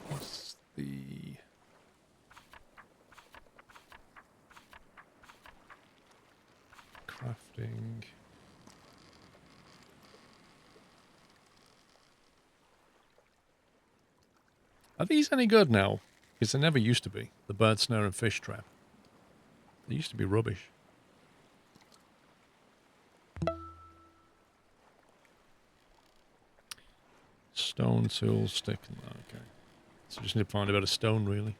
What's the... crafting... Are these any good now? Because they never used to be. The bird snare and fish trap. They used to be rubbish. Stone tool stick. Okay. So just need to find a bit of stone, really.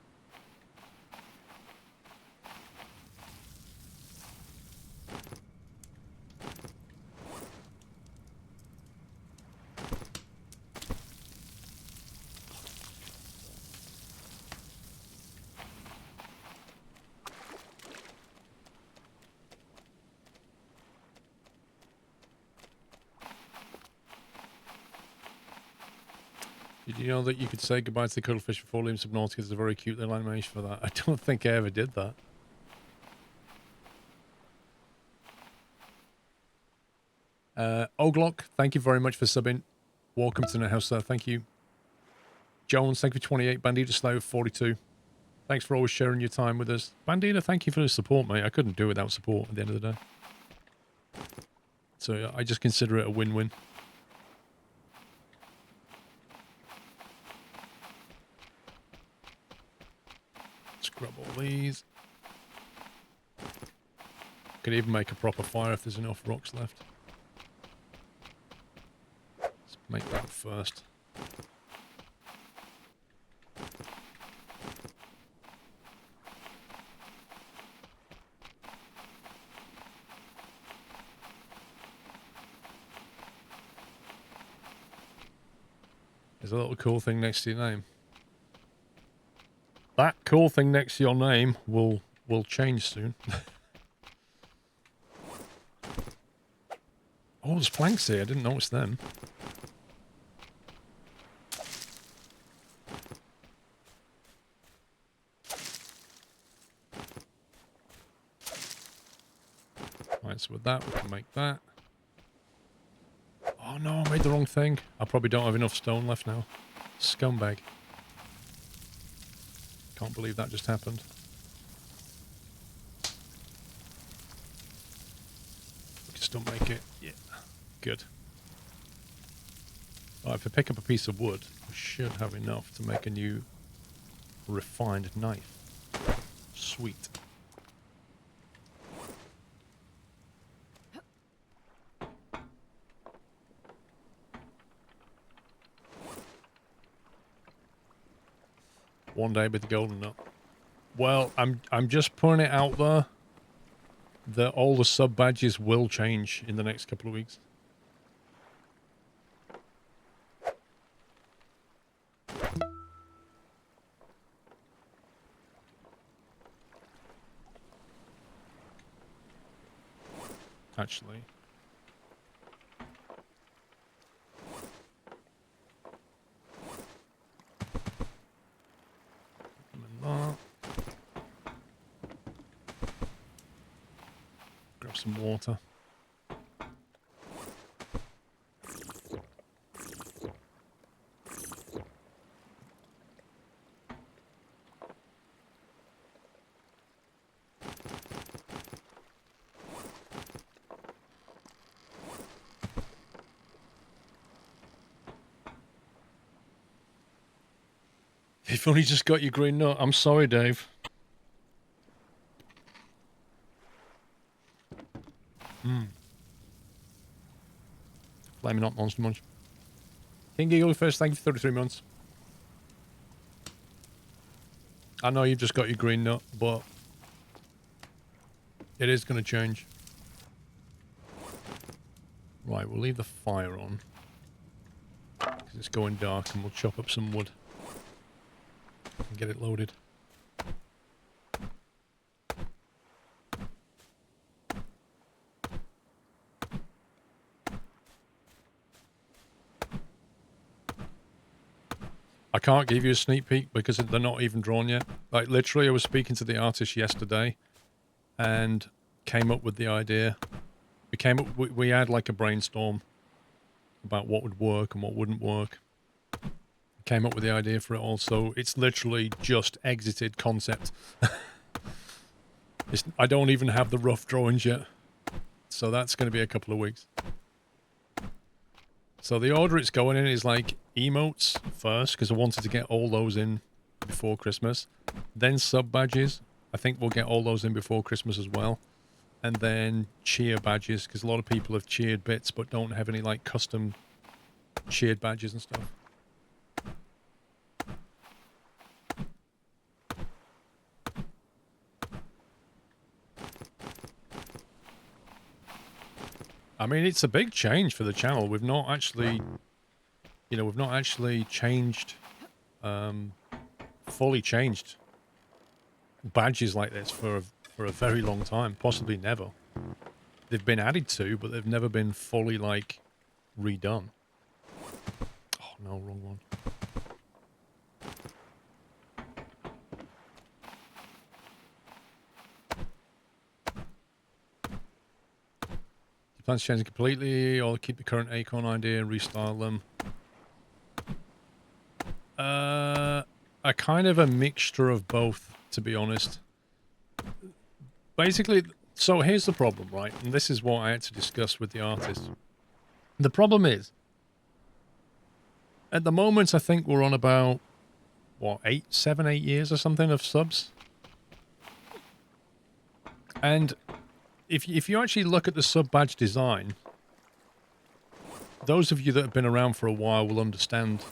Did you know that you could say goodbye to the cuttlefish before leaving Subnautica? There's a very cute little animation for that. I don't think I ever did that. Oglock, thank you very much for subbing. Welcome to the house, sir. Thank you. Jones, thank you for 28. Bandita Slow, 42. Thanks for always sharing your time with us. Bandita, thank you for the support, mate. I couldn't do it without support at the end of the day. So I just consider it a win-win. Let's grab all these. Could even make a proper fire if there's enough rocks left. Let's make that first. There's a little cool thing next to your name. That cool thing next to your name will change soon. Oh, there's planks here. I didn't notice them. Right, so with that, we can make that. Oh no, I made the wrong thing. I probably don't have enough stone left now. Scumbag. Can't believe that just happened. We can still make it. Yeah. Good. Alright, if I pick up a piece of wood, I should have enough to make a new refined knife. Sweet. One day with the golden nut. Well, I'm just putting it out there that all the sub badges will change in the next couple of weeks. Actually. some water. You've only just got your green nut. I'm sorry, Dave. Flaming hot monster munch. King Eagle first, thank you for 33 months. I know you've just got your green nut, but it is going to change. Right, we'll leave the fire on. Because it's going dark, and we'll chop up some wood. And get it loaded. I can't give you a sneak peek because they're not even drawn yet. Like, literally, I was speaking to the artist yesterday and came up with the idea. We had like a brainstorm about what would work and what wouldn't work. Came up with the idea for it all, so it's literally just exited concept. I don't even have the rough drawings yet. So that's going to be a couple of weeks. So the order it's going in is like emotes first, because I wanted to get all those in before Christmas. Then sub badges. I think we'll get all those in before Christmas as well. And then cheer badges, because a lot of people have cheered bits but don't have any like custom cheered badges and stuff. I mean, it's a big change for the channel. We've not actually, we've not actually changed, fully changed badges like this for a very long time, possibly never. They've been added to, but they've never been fully, like, redone. Oh, no, wrong one. Plans to change it completely, or keep the current acorn idea and restyle them? A kind of a mixture of both, to be honest. Basically, so here's the problem, right? And this is what I had to discuss with the artist. The problem is, at the moment, I think we're on about, what, 7, 8 years or something of subs? And if you actually look at the sub badge design, those of you that have been around for a while will understand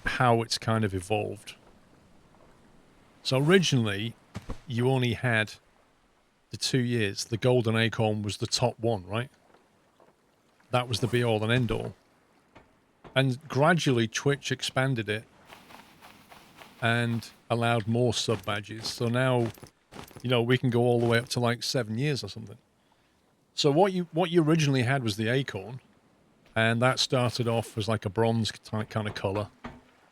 how it's kind of evolved. So originally, you only had the 2 years. The golden acorn was the top one, right? That was the be-all and end-all. And gradually, Twitch expanded it and allowed more sub badges. So now, we can go all the way up to like 7 years or something. So what you originally had was the acorn, and that started off as like a bronze kind of color,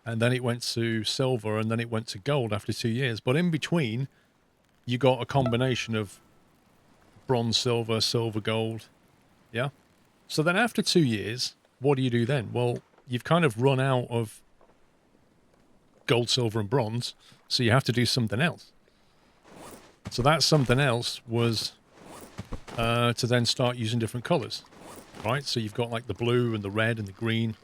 and then it went to silver, and then it went to gold after 2 years. But in between, you got a combination of bronze, silver, silver, gold. Yeah. So then after 2 years, what do you do then? Well, you've kind of run out of gold, silver, and bronze, so you have to do something else. So that something else was to then start using different colors, right? So you've got like the blue and the red and the green.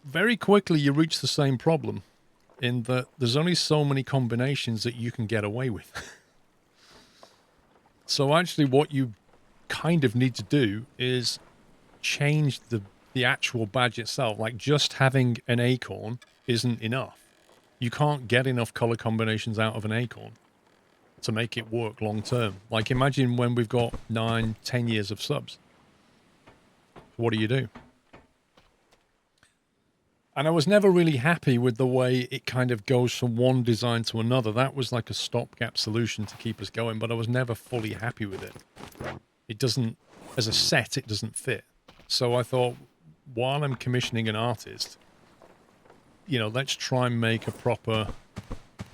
Very quickly you reach the same problem in that there's only so many combinations that you can get away with. So actually what you kind of need to do is change the actual badge itself. Like, just having an acorn isn't enough. You can't get enough color combinations out of an acorn to make it work long term. Like, imagine when we've got 9, 10 years of subs. What do? And I was never really happy with the way it kind of goes from one design to another. That was like a stopgap solution to keep us going, but I was never fully happy with it. It doesn't, as a set, it doesn't fit. So I thought, while I'm commissioning an artist, let's try and make a proper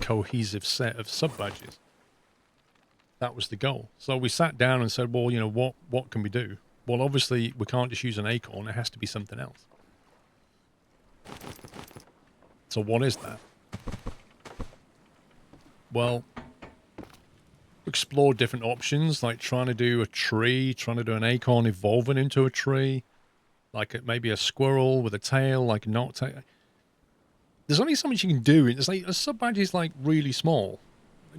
cohesive set of sub badges. That was the goal. So we sat down and said, well, you know, what can we do? Well, obviously, we can't just use an acorn. It has to be something else. So what is that? Well, explore different options, like trying to do a tree, trying to do an acorn evolving into a tree, like maybe a squirrel with a tail, like a knot tail. There's only so much you can do. It's like a sub badge is like really small.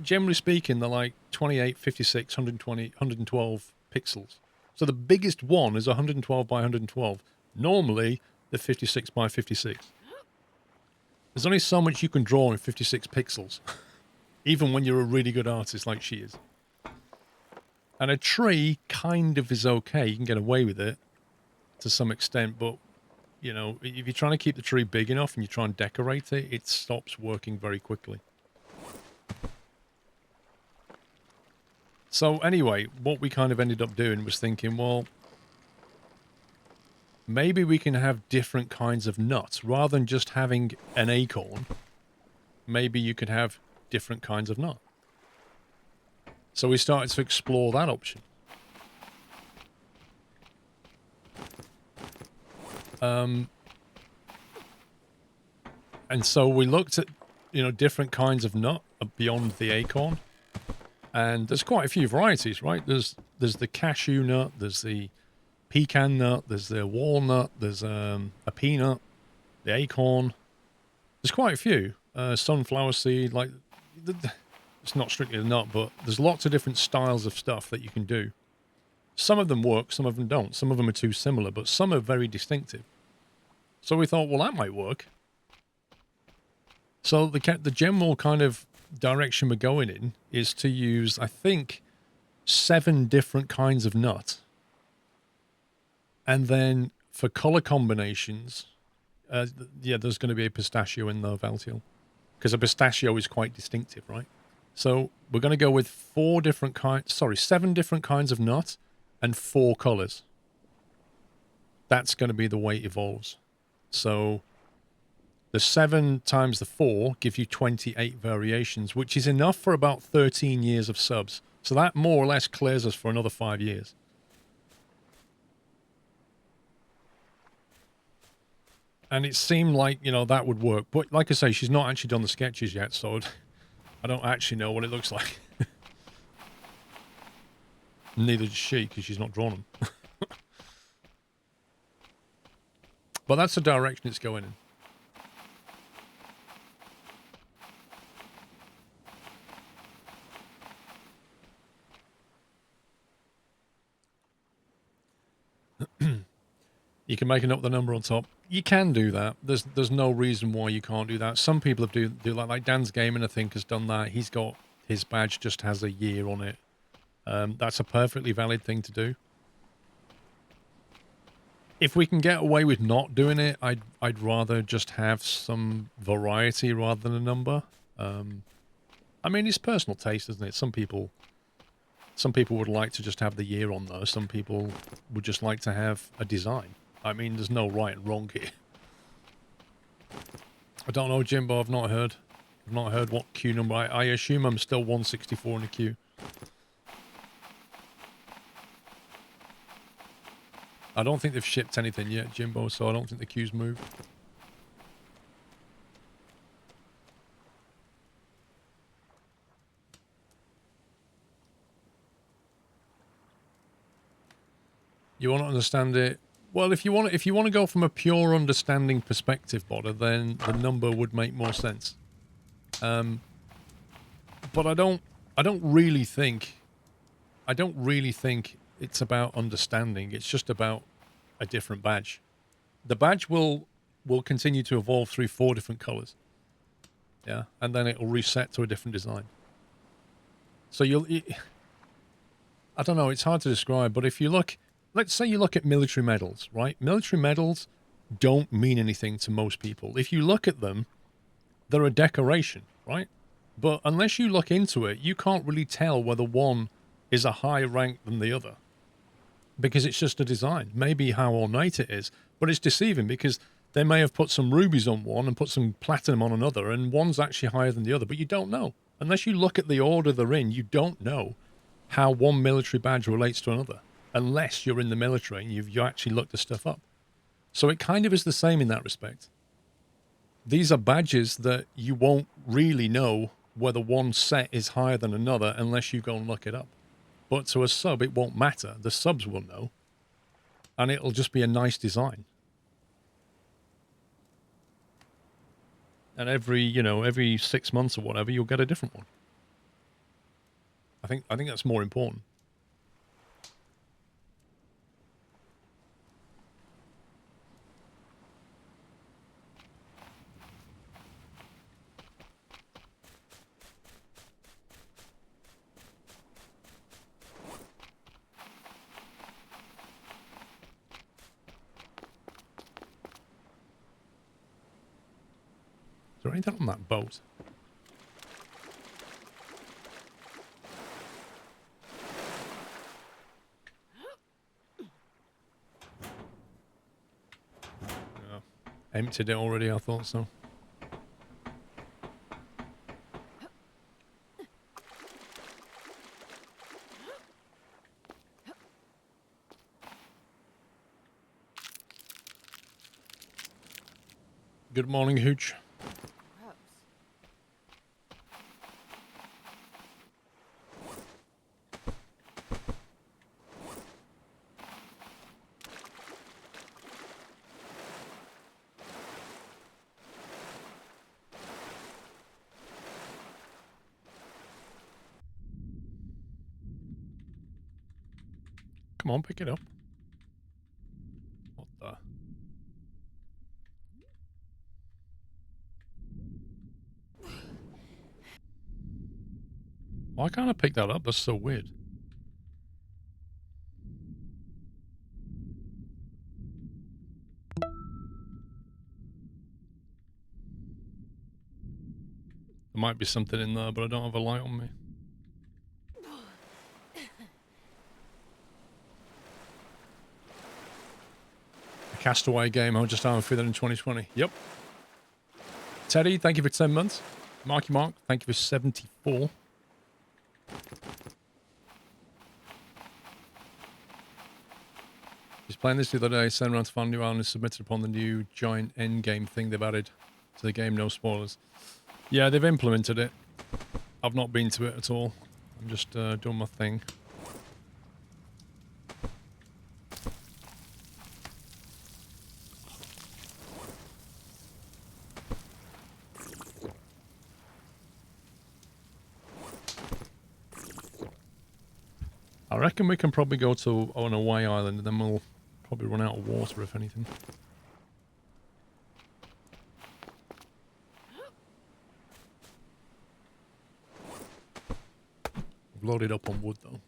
Generally speaking, they're like 28, 56, 120, 112 pixels. So the biggest one is 112 by 112. Normally, they're 56 by 56. There's only so much you can draw in 56 pixels, even when you're a really good artist like she is. And a tree kind of is okay. You can get away with it to some extent, but, you know, if you're trying to keep the tree big enough and you try and decorate it, it stops working very quickly. So anyway, what we kind of ended up doing was thinking, well, maybe we can have different kinds of nuts. Rather than just having an acorn, maybe you could have different kinds of nut. So we started to explore that option. And so we looked at, you know, different kinds of nut beyond the acorn. And there's quite a few varieties, right? There's the cashew nut, there's the pecan nut, there's the walnut, there's a peanut, the acorn. There's quite a few. Sunflower seed, like, it's not strictly a nut, but there's lots of different styles of stuff that you can do. Some of them work, some of them don't. Some of them are too similar, but some are very distinctive. So we thought, well, that might work. So the general kind of direction we're going in is to use, I think, 7 different kinds of nut. And then for color combinations, yeah, there's going to be a pistachio in there, Valtiel. Because a pistachio is quite distinctive, right? So we're going to go with 7 different kinds of nut and 4 colors. That's going to be the way it evolves. So the 7 times the 4 give you 28 variations, which is enough for about 13 years of subs. So that more or less clears us for another 5 years. And it seemed like, you know, that would work. But like I say, she's not actually done the sketches yet, so I don't actually know what it looks like. Neither does she, because she's not drawn them. But that's the direction it's going in. You can make the number on top. You can do that. There's no reason why you can't do that. Some people do like Dan's Gaming, I think, has done that. He's got his badge just has a year on it. That's a perfectly valid thing to do. If we can get away with not doing it, I'd rather just have some variety rather than a number. I mean, it's personal taste, isn't it? Some people would like to just have the year on there. Some people would just like to have a design. I mean, there's no right and wrong here. I don't know, Jimbo. I've not heard what queue number. I assume I'm still 164 in the queue. I don't think they've shipped anything yet, Jimbo, so I don't think the queue's moved. You want to understand it? Well, if you want to go from a pure understanding perspective, Bodder, then the number would make more sense. But I don't really think it's about understanding. It's just about a different badge. The badge will continue to evolve through 4 different colors. Yeah, and then it'll reset to a different design. So I don't know, it's hard to describe, but if you look, let's say you look at military medals, right? Military medals don't mean anything to most people. If you look at them, they're a decoration, right? But unless you look into it, you can't really tell whether one is a higher rank than the other. Because it's just a design. Maybe how ornate it is, but it's deceiving because they may have put some rubies on one and put some platinum on another, and one's actually higher than the other, but you don't know. Unless you look at the order they're in, you don't know. how one military badge relates to another, unless you're in the military and you actually looked the stuff up. So it kind of is the same in that respect. These are badges that you won't really know whether one set is higher than another unless you go and look it up. But to a sub, it won't matter. The subs will know. And it'll just be a nice design. And every 6 months or whatever, you'll get a different one. I think that's more important. Is there anything on that boat? Yeah. Emptied it already, I thought so. Good morning, Hooch. Gross. Come on, pick it up. What the? Why can't I pick that up? That's so weird. There might be something in there, but I don't have a light on me. A Castaway game. I'll just have a feeling in 2020. Yep. Teddy, thank you for 10 months. Marky Mark, thank you for 74. He's playing this the other day. Sent around to find a new island is submitted upon the new giant Endgame thing they've added to the game. No spoilers. Yeah, they've implemented it. I've not been to it at all. I'm just doing my thing. I reckon we can probably go to an away island and then we'll probably run out of water, if anything. I've loaded up on wood, though.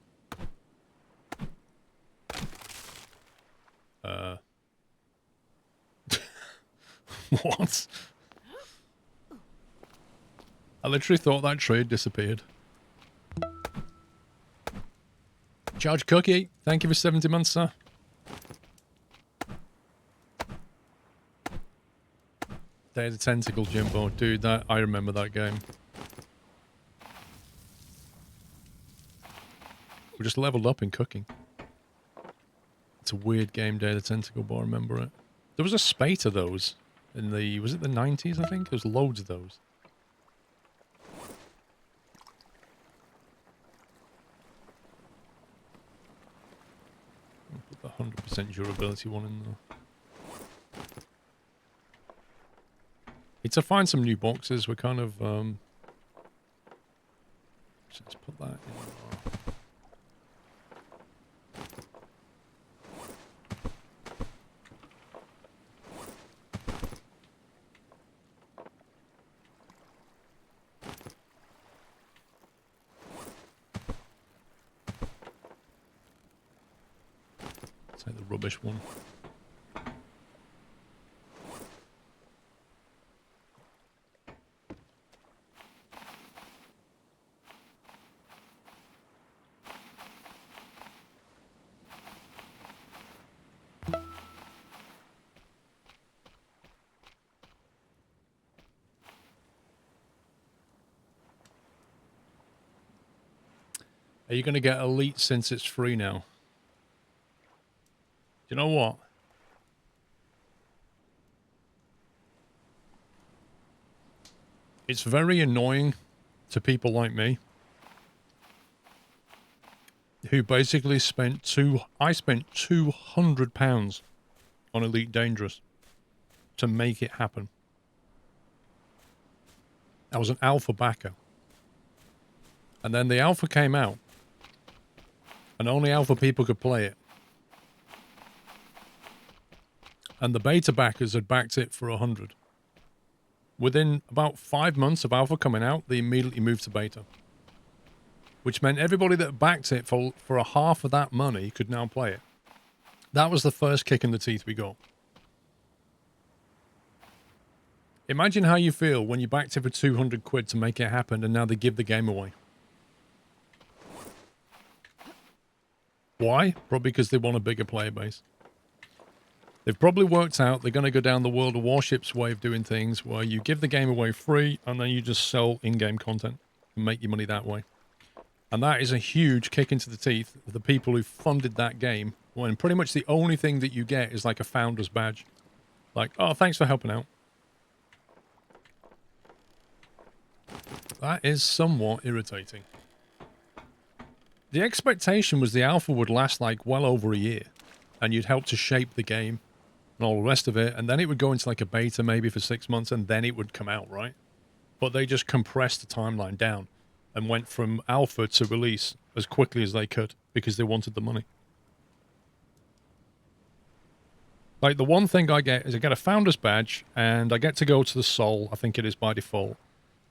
What? I literally thought that trade disappeared. Charge Cookie, thank you for 70 months, sir. Day of the Tentacle, Jimbo. Dude, that I remember that game. We just leveled up in cooking. It's a weird game, Day of the Tentacle, but I remember it. There was a spate of those in the... Was it the 90s, I think? There was loads of those. I'll put the 100% durability one in there. Need to find some new boxes. We're kind of... let's put that in there. Take the rubbish one. Are you going to get Elite since it's free now? Do you know what? It's very annoying to people like me who basically I spent £200 on Elite Dangerous to make it happen. I was an alpha backer. And then the alpha came out. And only alpha people could play it. And the beta backers had backed it for 100. Within about 5 months of alpha coming out, they immediately moved to beta. Which meant everybody that backed it for a half of that money could now play it. That was the first kick in the teeth we got. Imagine how you feel when you backed it for 200 quid to make it happen and now they give the game away. Why? Probably because they want a bigger player base. They've probably worked out they're going to go down the World of Warships way of doing things where you give the game away free and then you just sell in-game content and make your money that way. And that is a huge kick into the teeth of the people who funded that game when pretty much the only thing that you get is like a founder's badge. Like, oh, thanks for helping out. That is somewhat irritating. The expectation was the alpha would last like well over a year and you'd help to shape the game and all the rest of it, and then it would go into like a beta maybe for 6 months and then it would come out, right? But they just compressed the timeline down and went from alpha to release as quickly as they could because they wanted the money. Like, the one thing I get is I get a founder's badge and I get to go to the Soul, I think it is by default,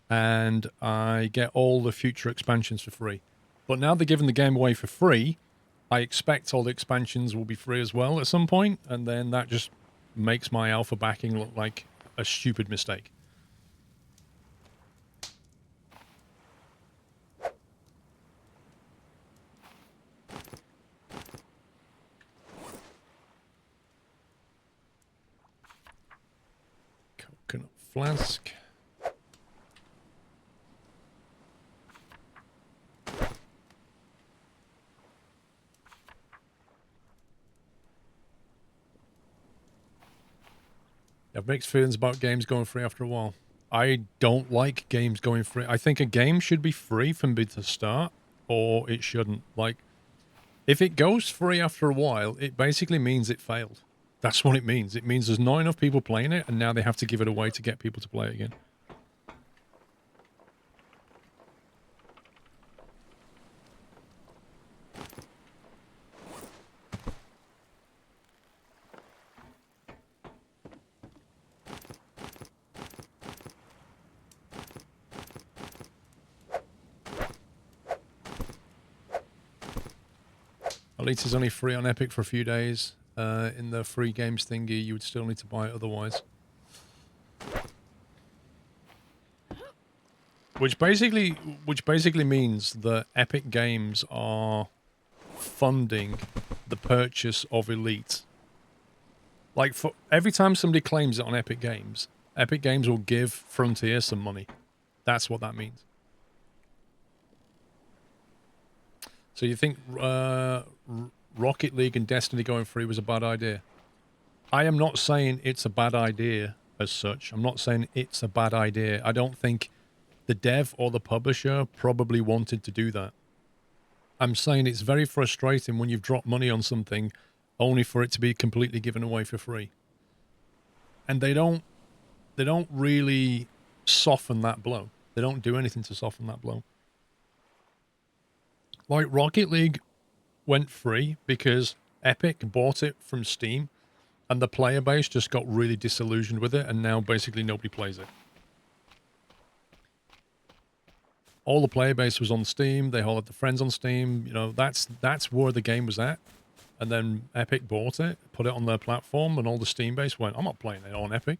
and I get all the future expansions for free. But now they're giving the game away for free, I expect all the expansions will be free as well at some point, and then that just makes my alpha backing look like a stupid mistake. Coconut flask. I have mixed feelings about games going free after a while. I don't like games going free. I think a game should be free from mid to start, or it shouldn't. Like, if it goes free after a while, it basically means it failed. That's what it means. It means there's not enough people playing it, and now they have to give it away to get people to play it again. Elite is only free on Epic for a few days. In the free games thingy, you would still need to buy it otherwise. Which basically means that Epic Games are funding the purchase of Elite. Like, for every time somebody claims it on Epic Games will give Frontier some money. That's what that means. So you think Rocket League and Destiny going free was a bad idea? I am not saying it's a bad idea as such. I'm not saying it's a bad idea. I don't think the dev or the publisher probably wanted to do that. I'm saying it's very frustrating when you've dropped money on something only for it to be completely given away for free. And they don't really soften that blow. They don't do anything to soften that blow. Like, Rocket League went free because Epic bought it from Steam and the player base just got really disillusioned with it and now basically nobody plays it. All the player base was on Steam, they all had the friends on Steam, you know, that's where the game was at. And then Epic bought it, put it on their platform, and all the Steam base went, I'm not playing it on Epic.